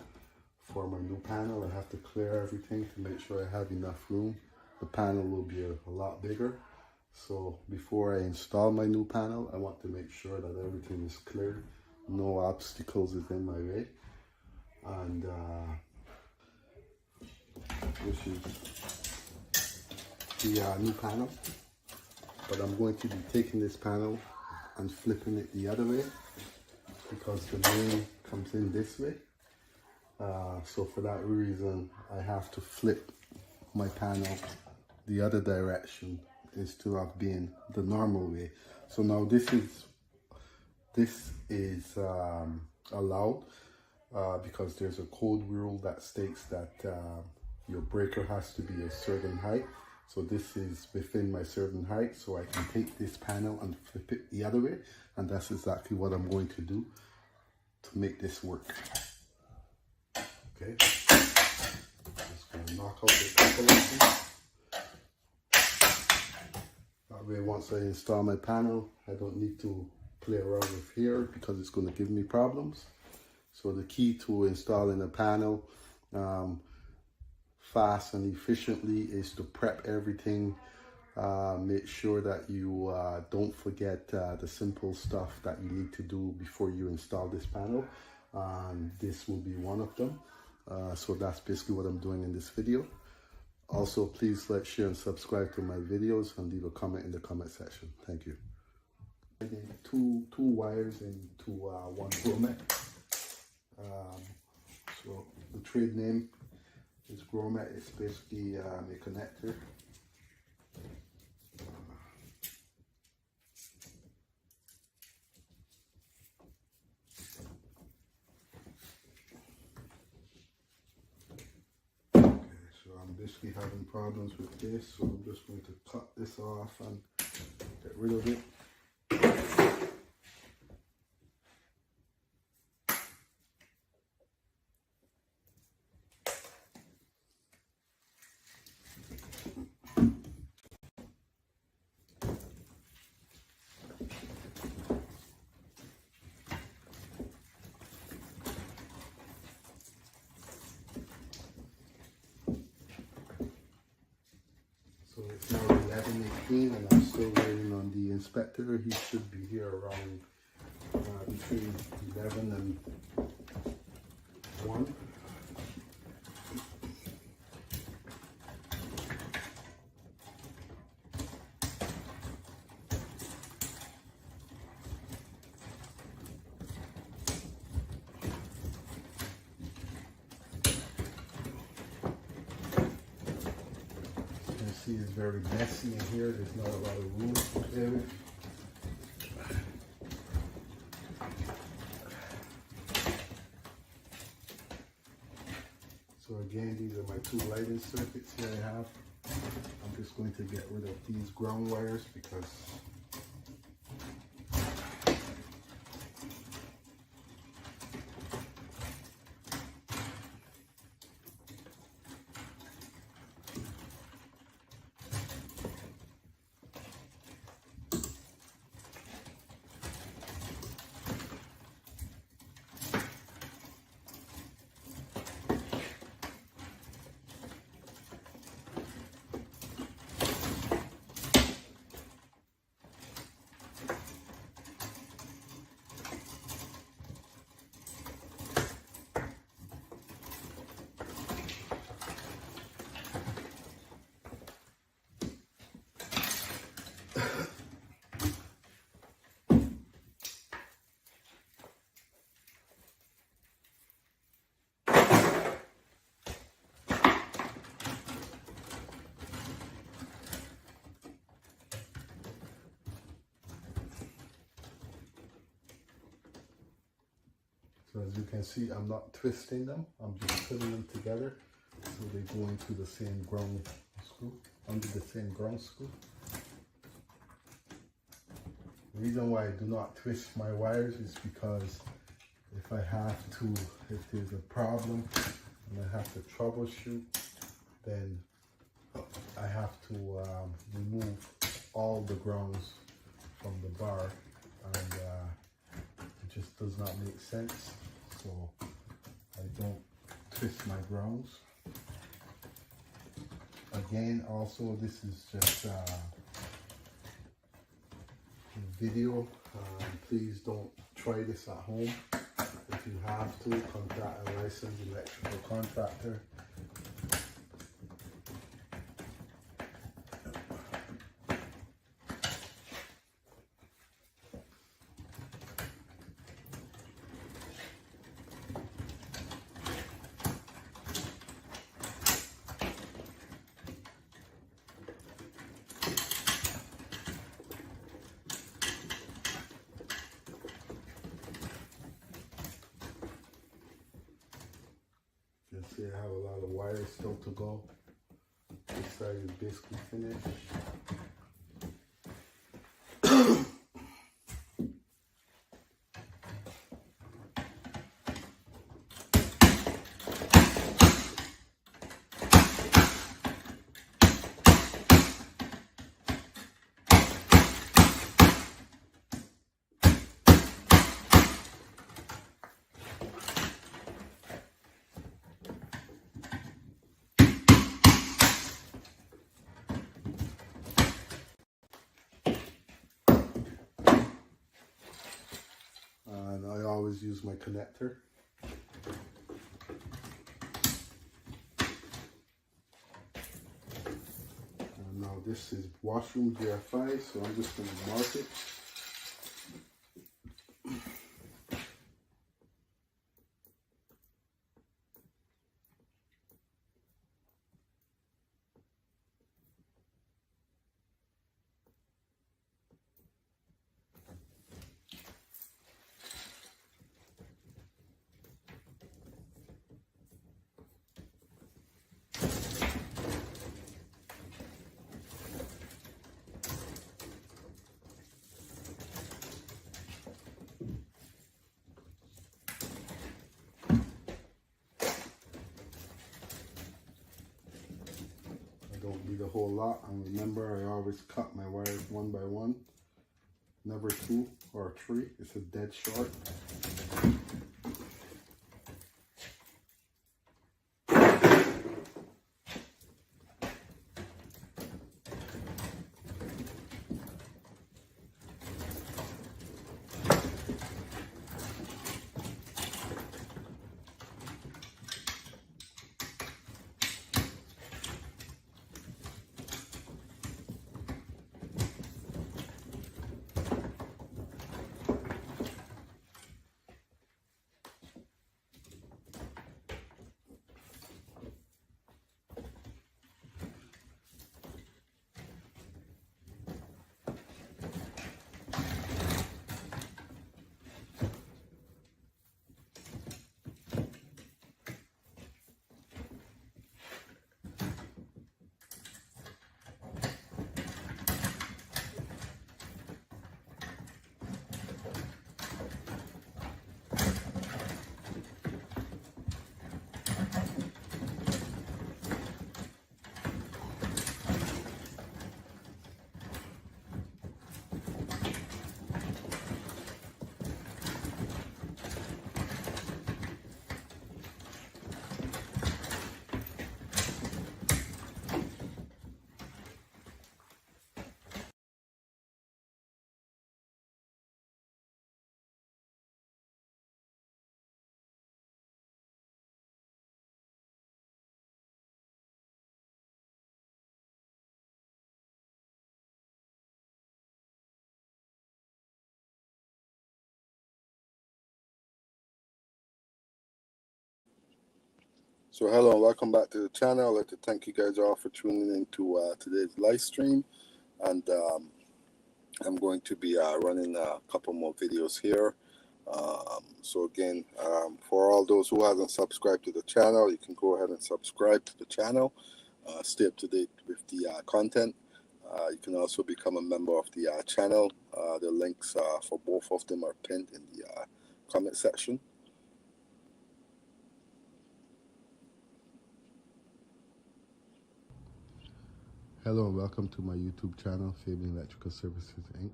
for my new panel. I have to clear everything to make sure I have enough room. The panel will be a lot bigger. So before I install my new panel, I want to make sure that everything is cleared. No obstacles is in my way. And this is the new panel. But I'm going to be taking this panel and flipping it the other way because the main comes in this way. So for that reason, I have to flip my panel the other direction instead of being the normal way. So now this is allowed because there's a code rule that states that your breaker has to be a certain height. So this is within my certain height, so I can take this panel and flip it the other way, and that's exactly what I'm going to do to make this work. Okay, just gonna knock out the couple. That way, once I install my panel, I don't need to play around with here because it's going to give me problems. So the key to installing a panel fast and efficiently is to prep everything. Make sure that you don't forget the simple stuff that you need to do before you install this panel. This will be one of them. So that's basically what I'm doing in this video. Also, please like, share, and subscribe to my videos and leave a comment in the comment section. Thank you. Two wires into one grommet. So the trade name is grommet. It's basically a connector. So I'm basically having problems with this, so I'm just going to cut this off and get rid of it. So it's now 11:18 and I'm still waiting on the inspector. He should be here around between 11 and 1. See, it's very messy in here. There's not a lot of room to play with. So again, these are my two lighting circuits here I have. I'm just going to get rid of these ground wires because So as you can see, I'm not twisting them. I'm just putting them together so they go into the same ground screw, under the same ground screw. The reason why I do not twist my wires is because if I have to, if there's a problem and I have to troubleshoot, then I have to remove all the grounds from the bar, and it just does not make sense. So I don't twist my grounds. Again, also this is just a video. Please don't try this at home. If you have to, contact a licensed electrical contractor. You can see I have a lot of wires still to go. This side is basically finished. And I always use my connector. And now this is washroom GFI, so I'm just going to mark it. Don't need a whole lot, and remember I always cut my wires one by one, never two or three. It's a dead short. So hello and welcome back to the channel. I'd like to thank you guys all for tuning in to today's live stream, and I'm going to be running a couple more videos here. So again, for all those who haven't subscribed to the channel, you can go ahead and subscribe to the channel. Stay up to date with the content. You can also become a member of the channel. The links for both of them are pinned in the comment section. Hello and welcome to my YouTube channel, Fabian Electrical Services Inc.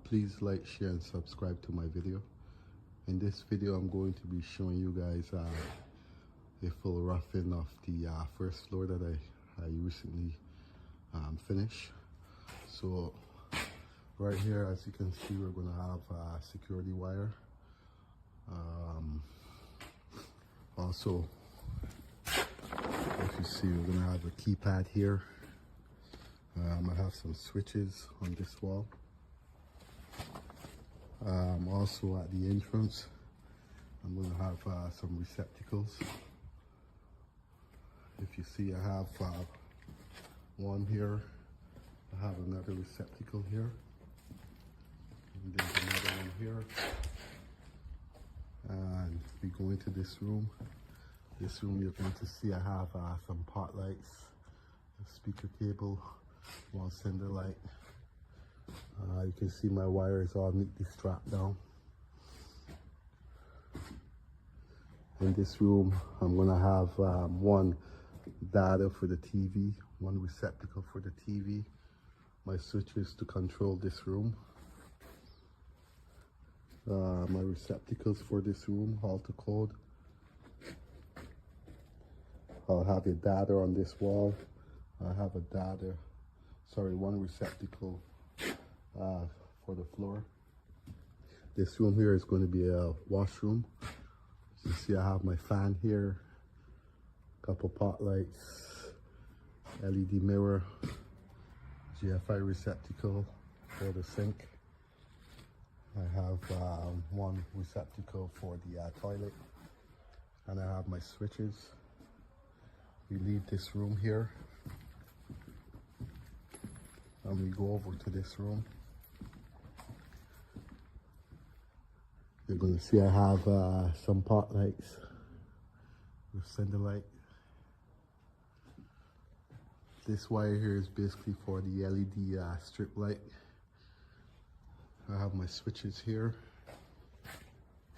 Please like, share and subscribe to my video. In this video I'm going to be showing you guys a full roughing of the first floor that I recently finished. So right here, as you can see, we're going to have a security wire. Also, if you see, we're going to have a keypad here. I have some switches on this wall. Also at the entrance, I'm going to have some receptacles. If you see, I have one here. I have another receptacle here. And there's another one here. And we go into this room. This room, you're going to see I have some pot lights, a speaker cable, one sender light. You can see my wire is all neatly strapped down. In this room, I'm going to have one data for the TV, one receptacle for the TV, my switches to control this room, my receptacles for this room, alter code. I'll have a data on this wall. I have a data, sorry, one receptacle for the floor. This room here is going to be a washroom. You see I have my fan here, couple pot lights, LED mirror, GFI receptacle for the sink. I have one receptacle for the toilet, and I have my switches. We leave this room here and we go over to this room. You're going to see I have some pot lights with sender light. This wire here is basically for the LED strip light. I have my switches here,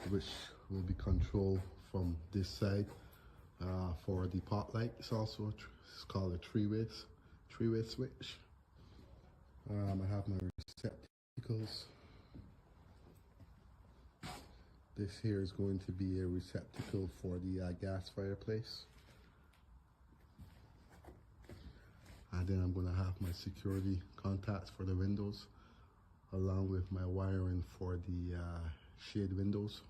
which will be controlled from this side for the pot light. It's also it's called a three-way switch. I have my receptacles. This here is going to be a receptacle for the gas fireplace. And then I'm going to have my security contacts for the windows, along with my wiring for the shade windows.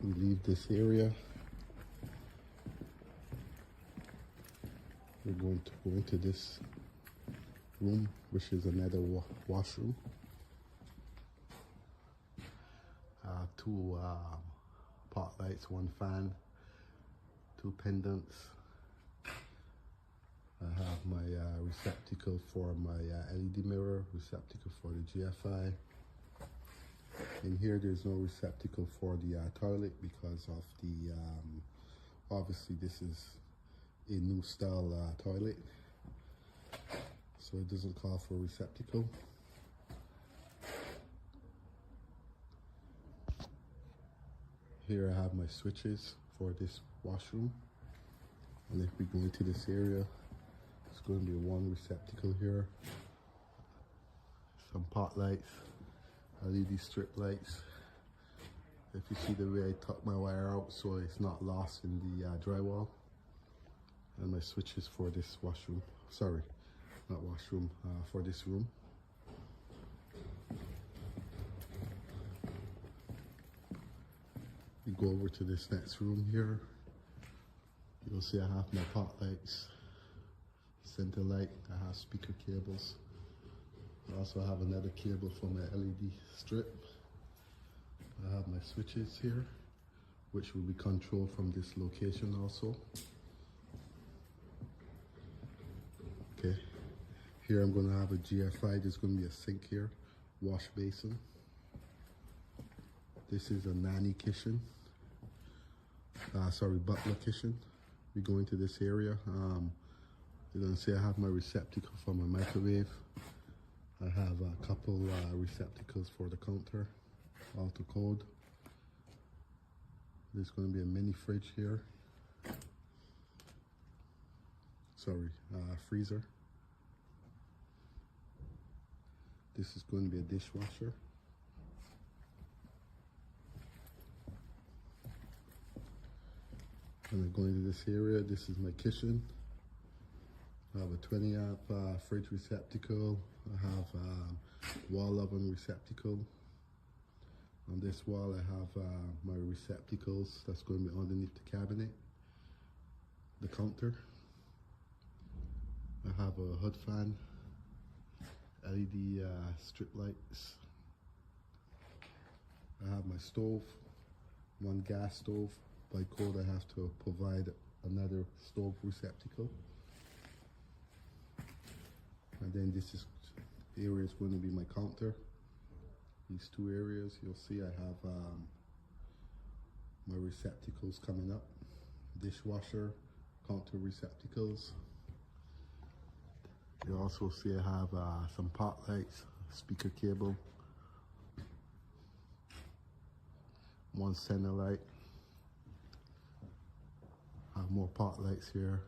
We leave this area. We're going to go into this room, which is another washroom. Two pot lights, one fan, two pendants. I have my receptacle for my LED mirror, receptacle for the GFI. In here, there's no receptacle for the toilet because of the, obviously this is a new style toilet, so it doesn't call for a receptacle. Here I have my switches for this washroom, and if we go into this area, it's going to be one receptacle here, some pot lights, LED strip lights. If you see the way I tuck my wire out so it's not lost in the drywall, and my switches for this washroom, sorry, not washroom, for this room. We go over to this next room here. You'll see I have my pot lights, center light, I have speaker cables. I also have another cable for my LED strip. I have my switches here, which will be controlled from this location also. Okay, Here I'm going to have a GFI. There's going to be a sink here, wash basin. This is a nanny kitchen. Butler kitchen. We go into this area. You're going to see I have my receptacle for my microwave. I have a couple receptacles for the counter, auto code. There's going to be a mini fridge here. Freezer. This is going to be a dishwasher. And I'm going to this area. This is my kitchen. I have a 20 amp fridge receptacle. I have wall oven receptacle. On this wall I have my receptacles that's going to be underneath the cabinet, the counter. I have a hood fan, LED strip lights. I have my stove, one gas stove. By code I have to provide another stove receptacle. And then this area is going to be my counter. These two areas, you'll see I have my receptacles coming up. Dishwasher, counter receptacles. You also see I have some pot lights, speaker cable, one center light. I have more pot lights here,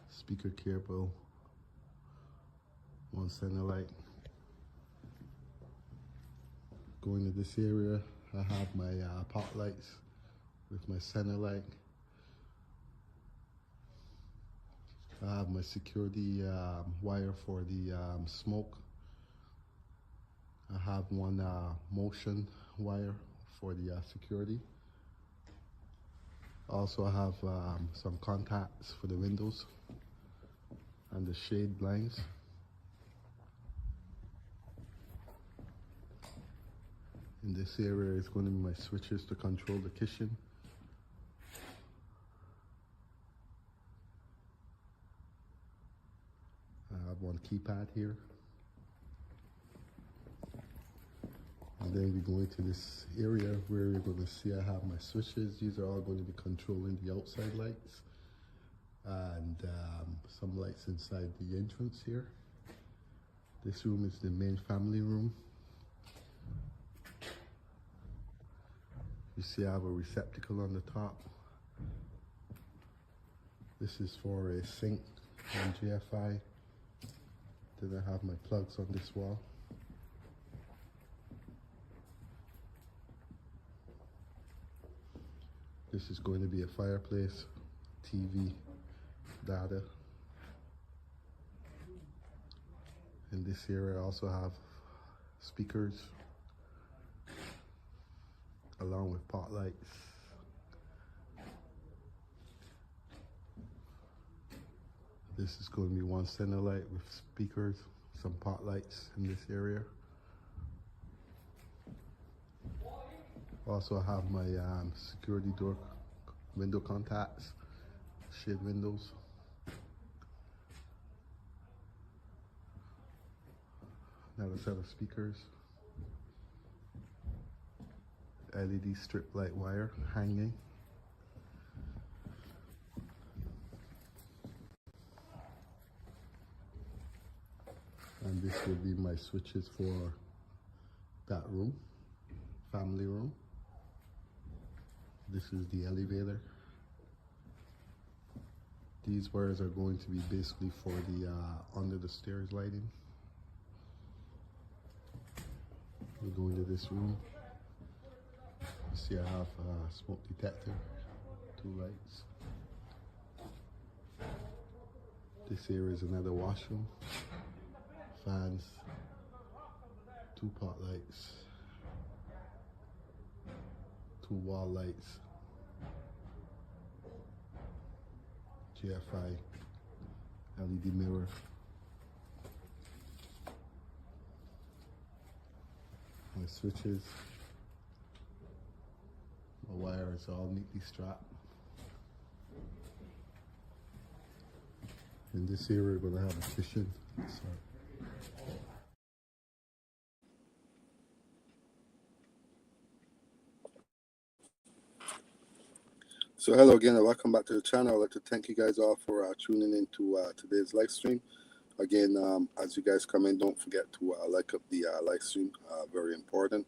speaker cable, one center light. Going to this area, I have my pot lights with my center light. I have my security wire for the smoke. I have one motion wire for the security. Also I have some contacts for the windows and the shade blinds. In this area is going to be my switches to control the kitchen. I have one keypad here. And then we go into this area where you're going to see I have my switches. These are all going to be controlling the outside lights and some lights inside the entrance here. This room is the main family room. You see I have a receptacle on the top. This is for a sink and GFI. Then I have my plugs on this wall. This is going to be a fireplace, TV, data. In this area I also have speakers along with pot lights. This is going to be one center light with speakers, some pot lights in this area. Also I have my security door window contacts, shade windows. Another set of speakers. LED strip light wire hanging. And this will be my switches for that room, family room. This is the elevator. These wires are going to be basically for the under the stairs lighting. We go into this room. You see I have a smoke detector, 2 lights. This area is another washroom. Fans, 2 pot lights, 2 wall lights, GFI, LED mirror. My switches, my wire is all neatly strapped. In this area, we're gonna have a kitchen. So hello again and welcome back to the channel. I'd like to thank you guys all for tuning in to today's live stream. Again, as you guys come in, don't forget to like up the live stream, very important.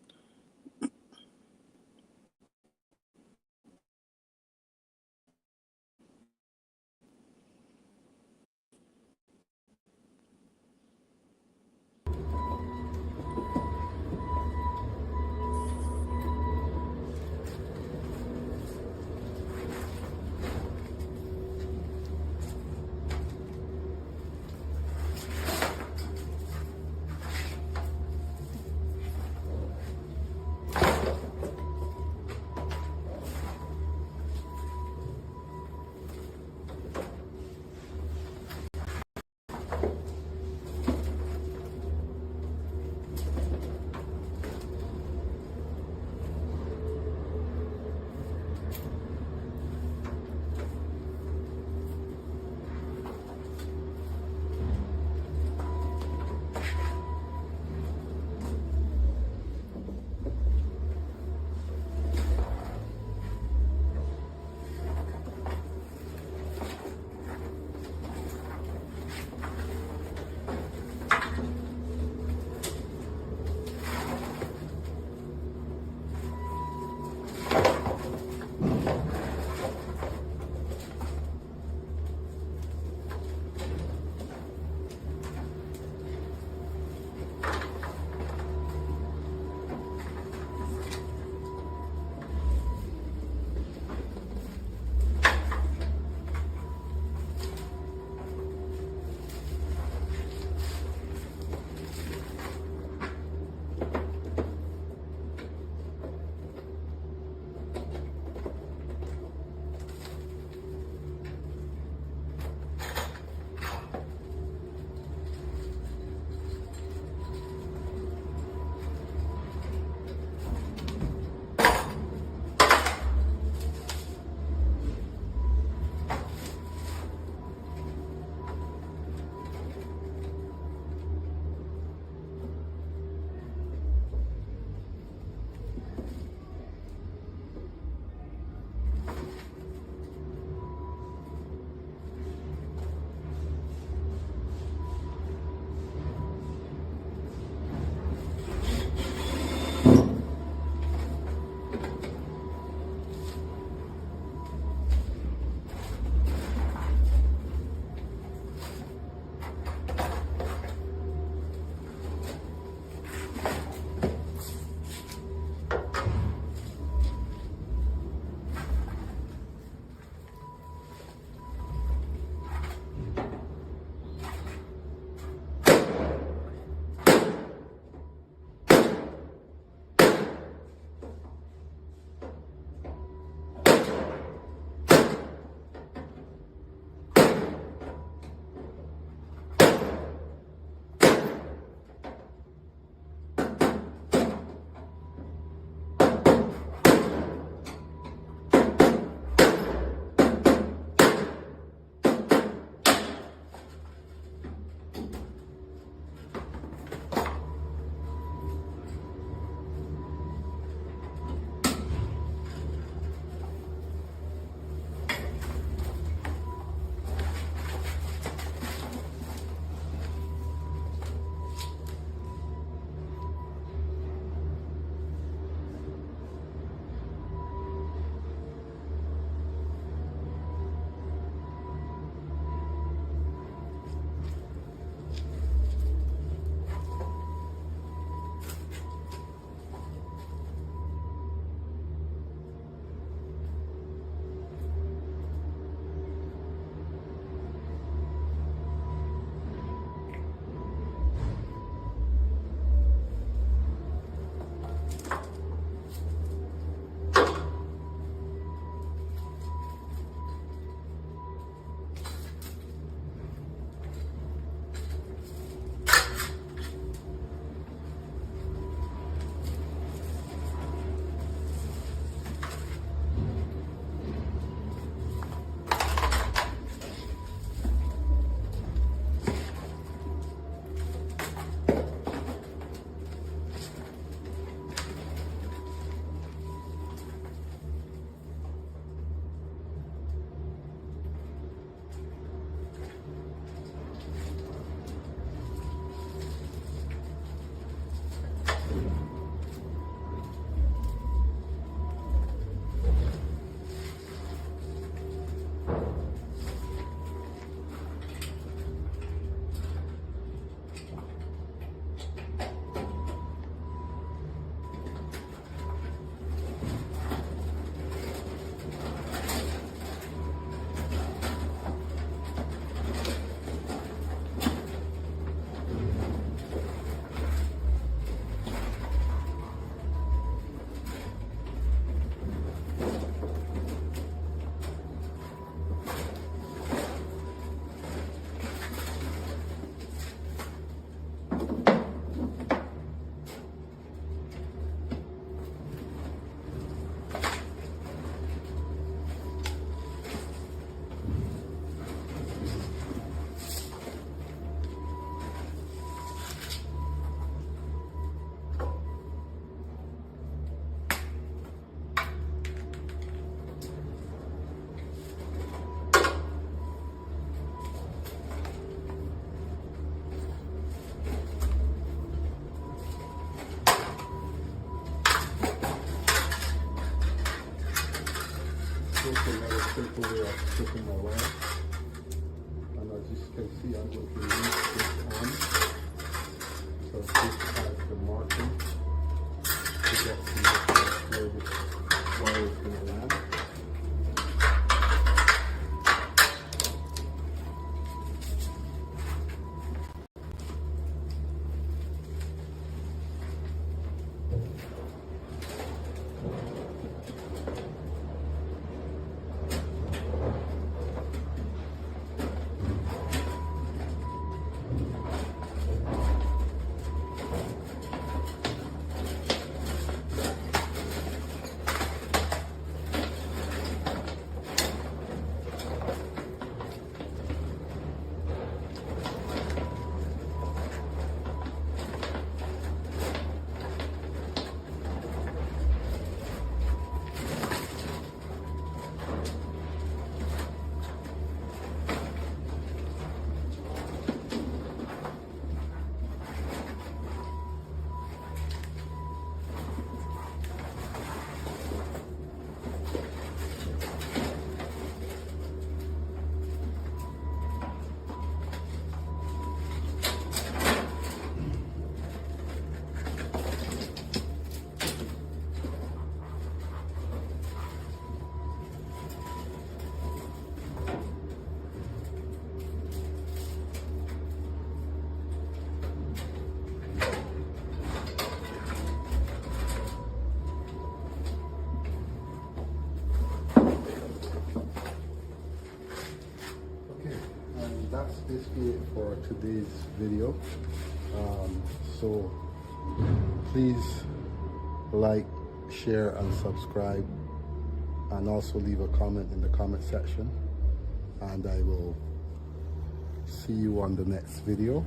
just another simple way of stripping my wire. And as you can see, I'm going to leave this on. So this has the marking to get to where this wire is going to land. That's basically it for today's video. So please like, share and subscribe, and also leave a comment in the comment section, and I will see you on the next video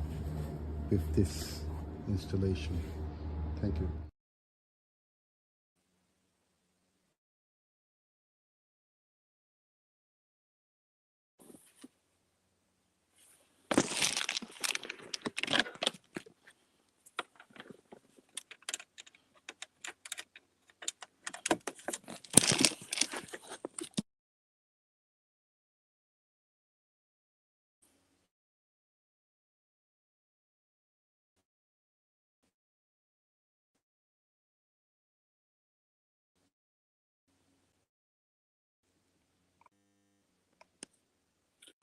with this installation. Thank you.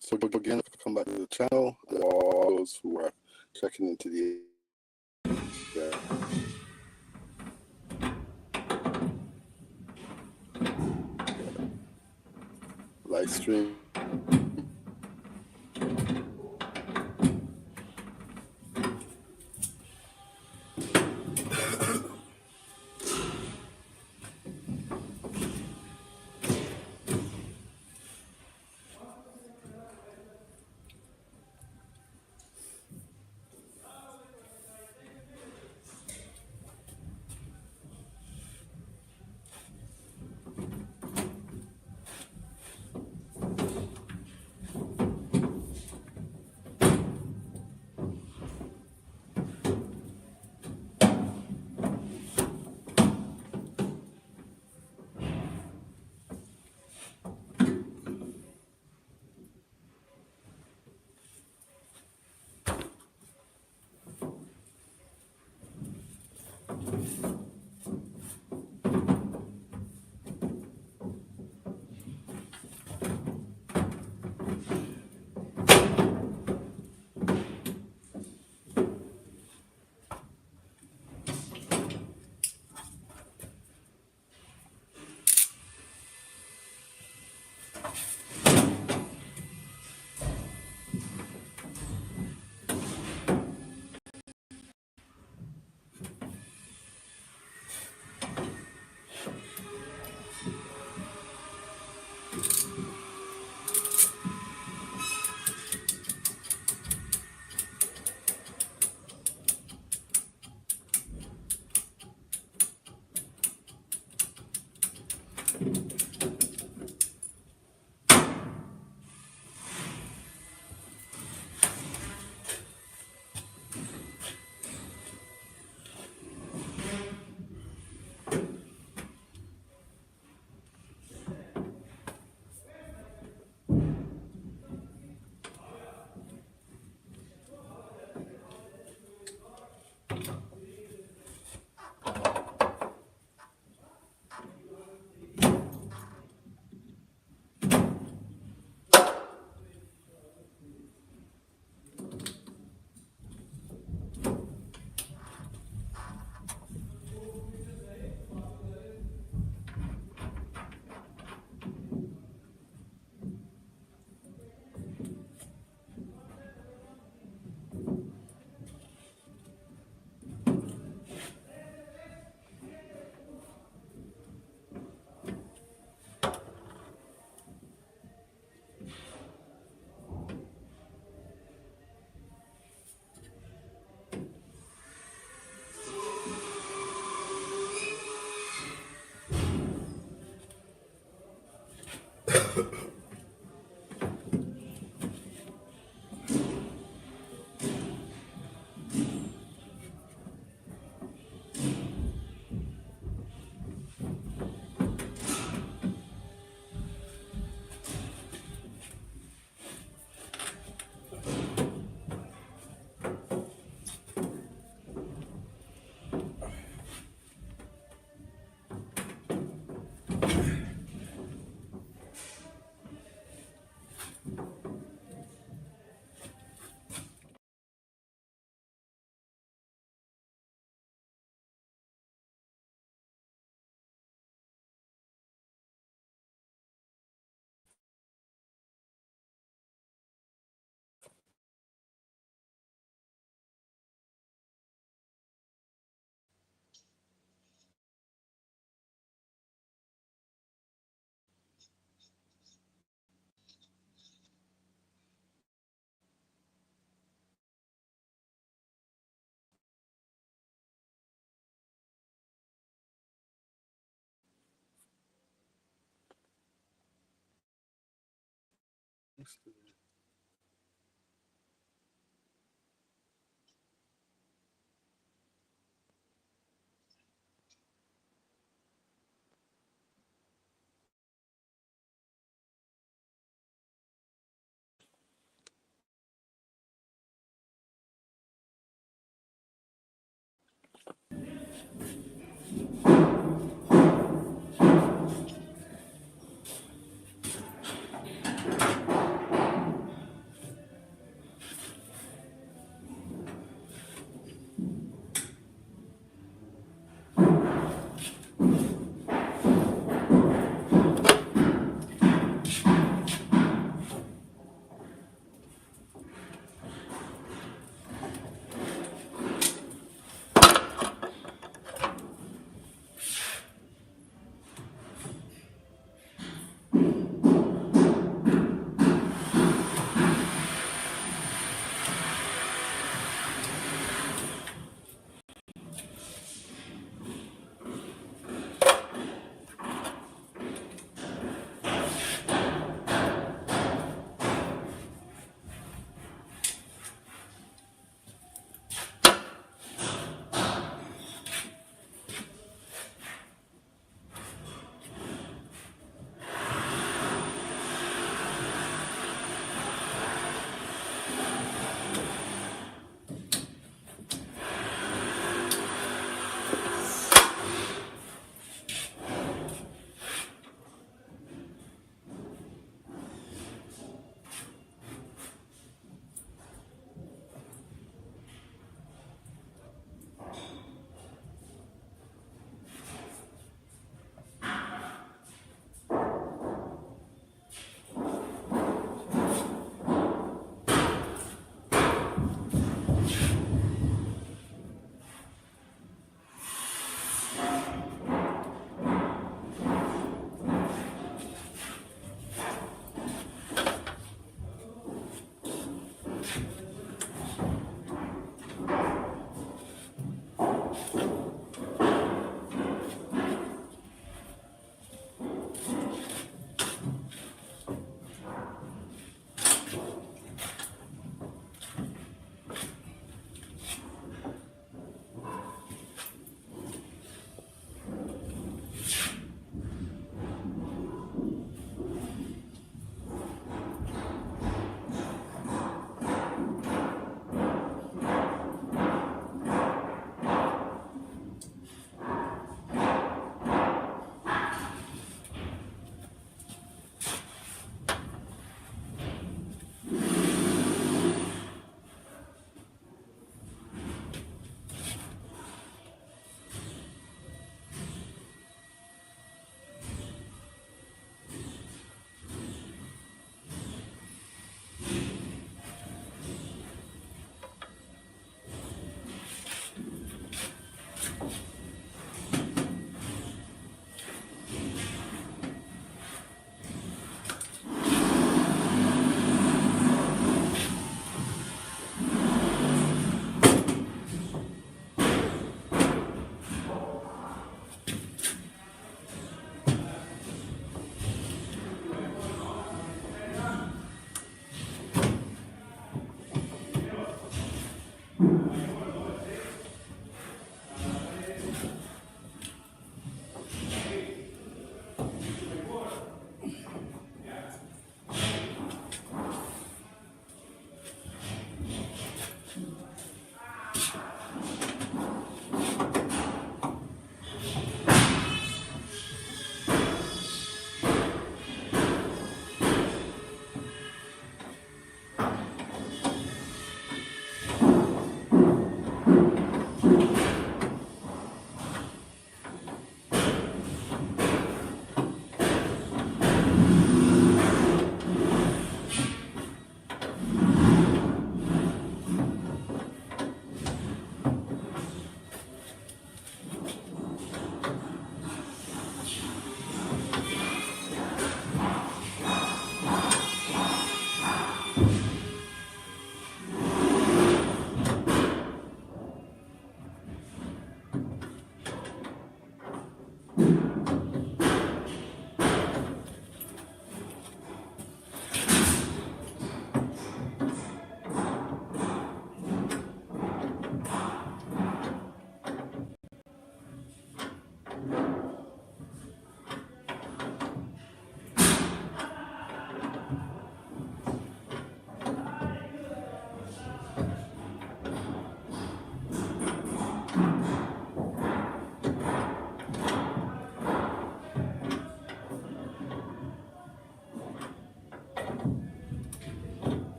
So again, come back to the channel, and all those who are checking into the live stream.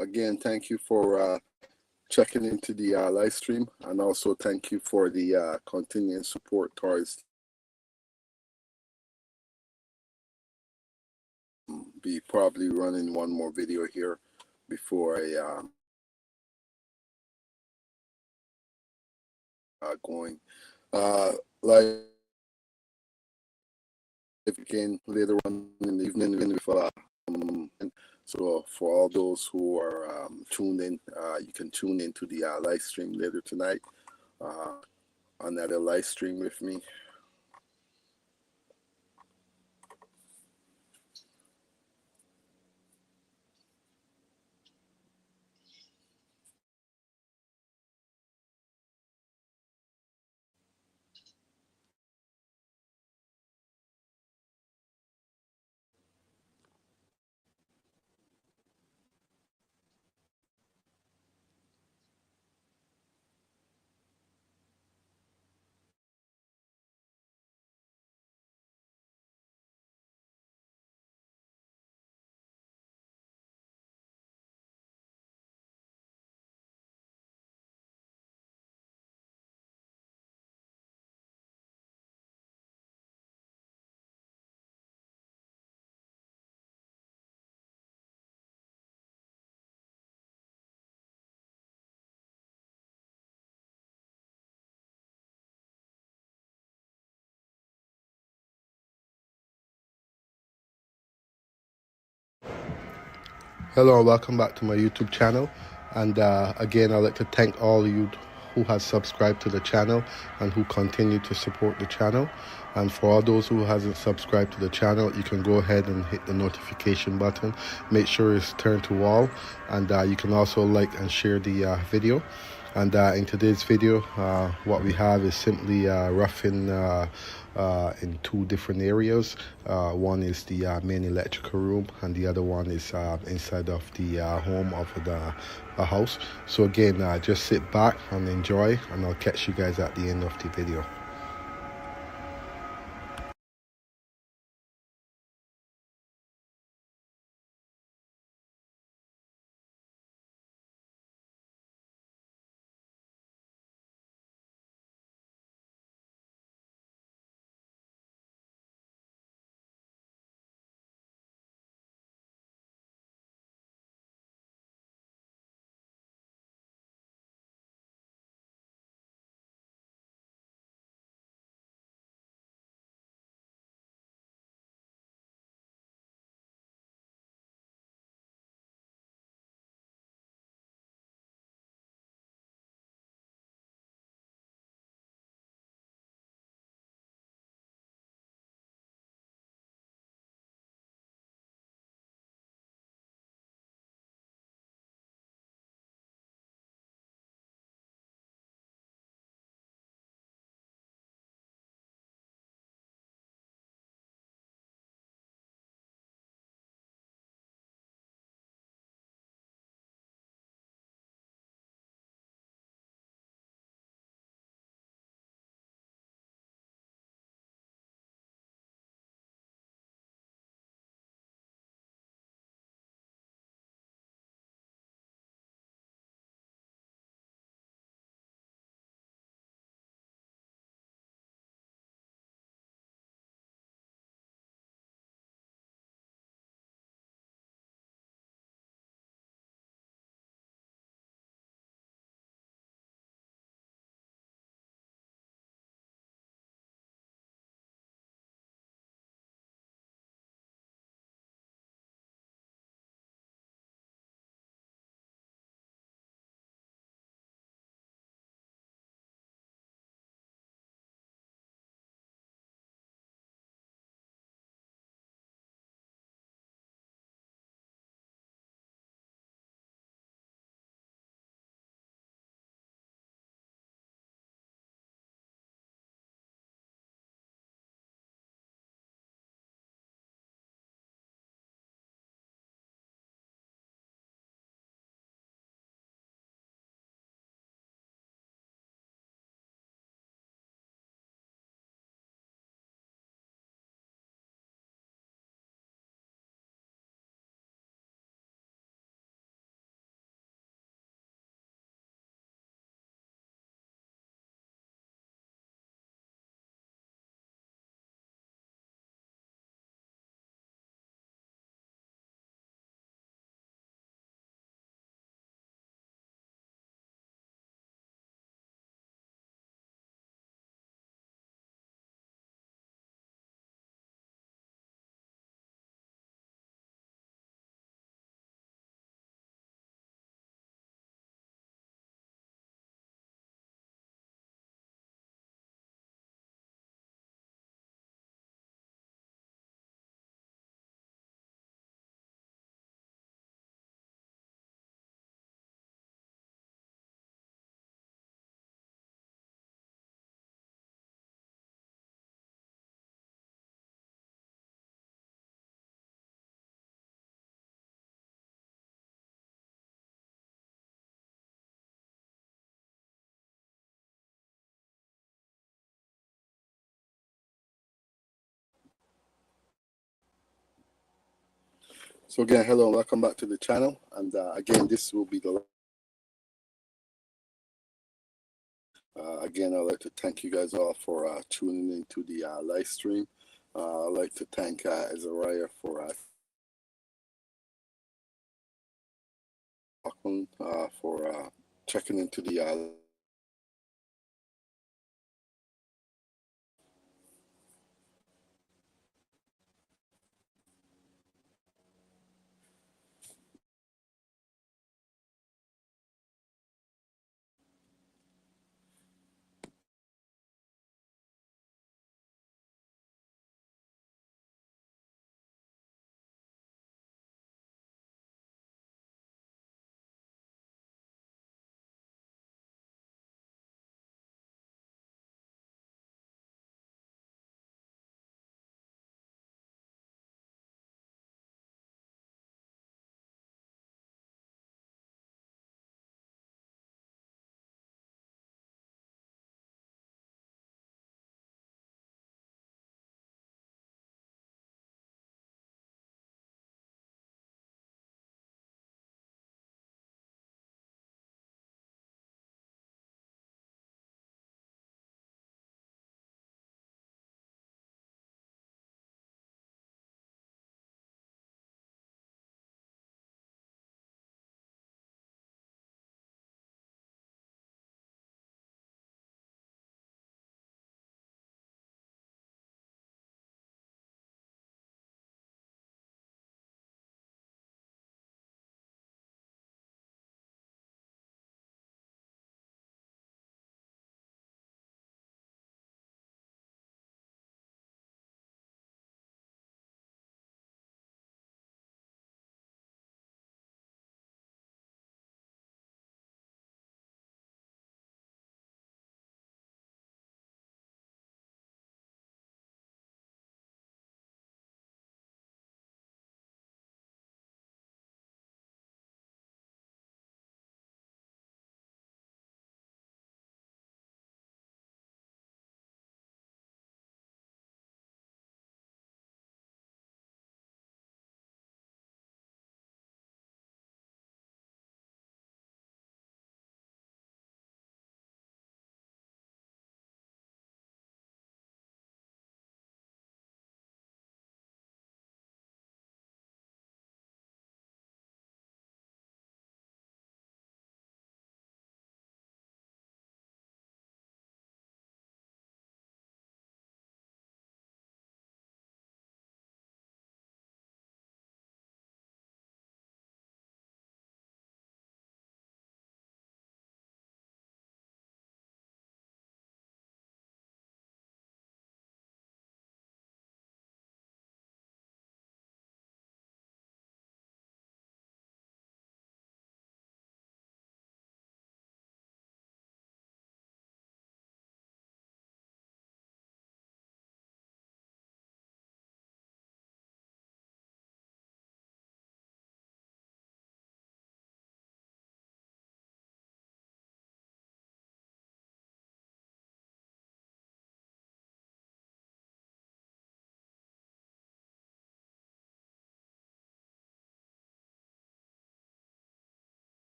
Again, thank you for checking into the live stream, and also thank you for the continuing support towards be probably running one more video here before I going live again later on in the evening with so for all those who are tuned in, you can tune into the live stream later tonight. Another live stream with me. Hello and welcome back to my YouTube channel. And again, I'd like to thank all of you who has subscribed to the channel and who continue to support the channel. And for all those who hasn't subscribed to the channel, you can go ahead and hit the notification button. Make sure it's turned to all, and you can also like and share the video. And in today's video, what we have is simply roughing in two different areas. One is the main electrical room, and the other one is inside of the home of the house. So again, just sit back and enjoy, and I'll catch you guys at the end of the video. So again, hello, welcome back to the channel. And again, this will be the again, I'd like to thank you guys all for tuning into the live stream. I'd like to thank Azariah for checking into the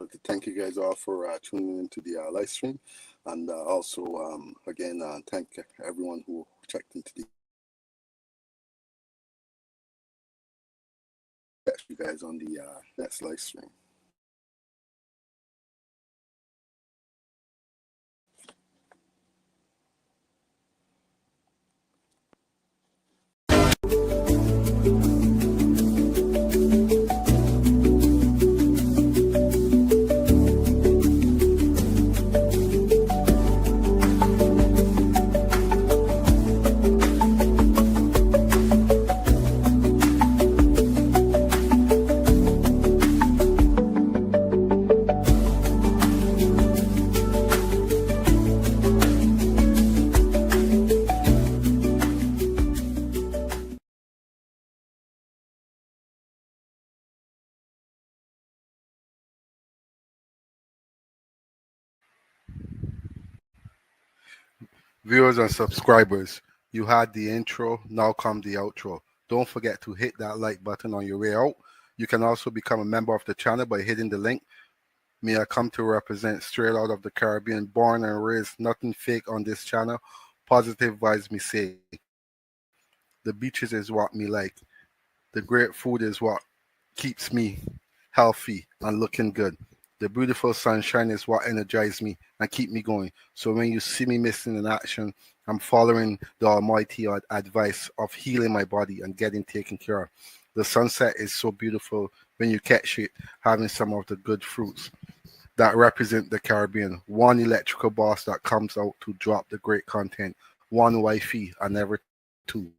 like to thank you guys all for tuning into the live stream, and also again thank everyone who checked into the. Catch you guys on the next live stream. Viewers and subscribers, you had the intro, now come the outro. Don't forget to hit that like button on your way out. You can also become a member of the channel by hitting the link. Me, I come to represent straight out of the Caribbean, born and raised, nothing fake on this channel. Positive vibes, me say. The beaches is what me like. The great food is what keeps me healthy and looking good. The beautiful sunshine is what energizes me and keep me going. So when you see me missing in action, I'm following the almighty advice of healing my body and getting taken care of. The sunset is so beautiful when you catch it, having some of the good fruits that represent the Caribbean. One electrical boss that comes out to drop the great content. One wifey and never two.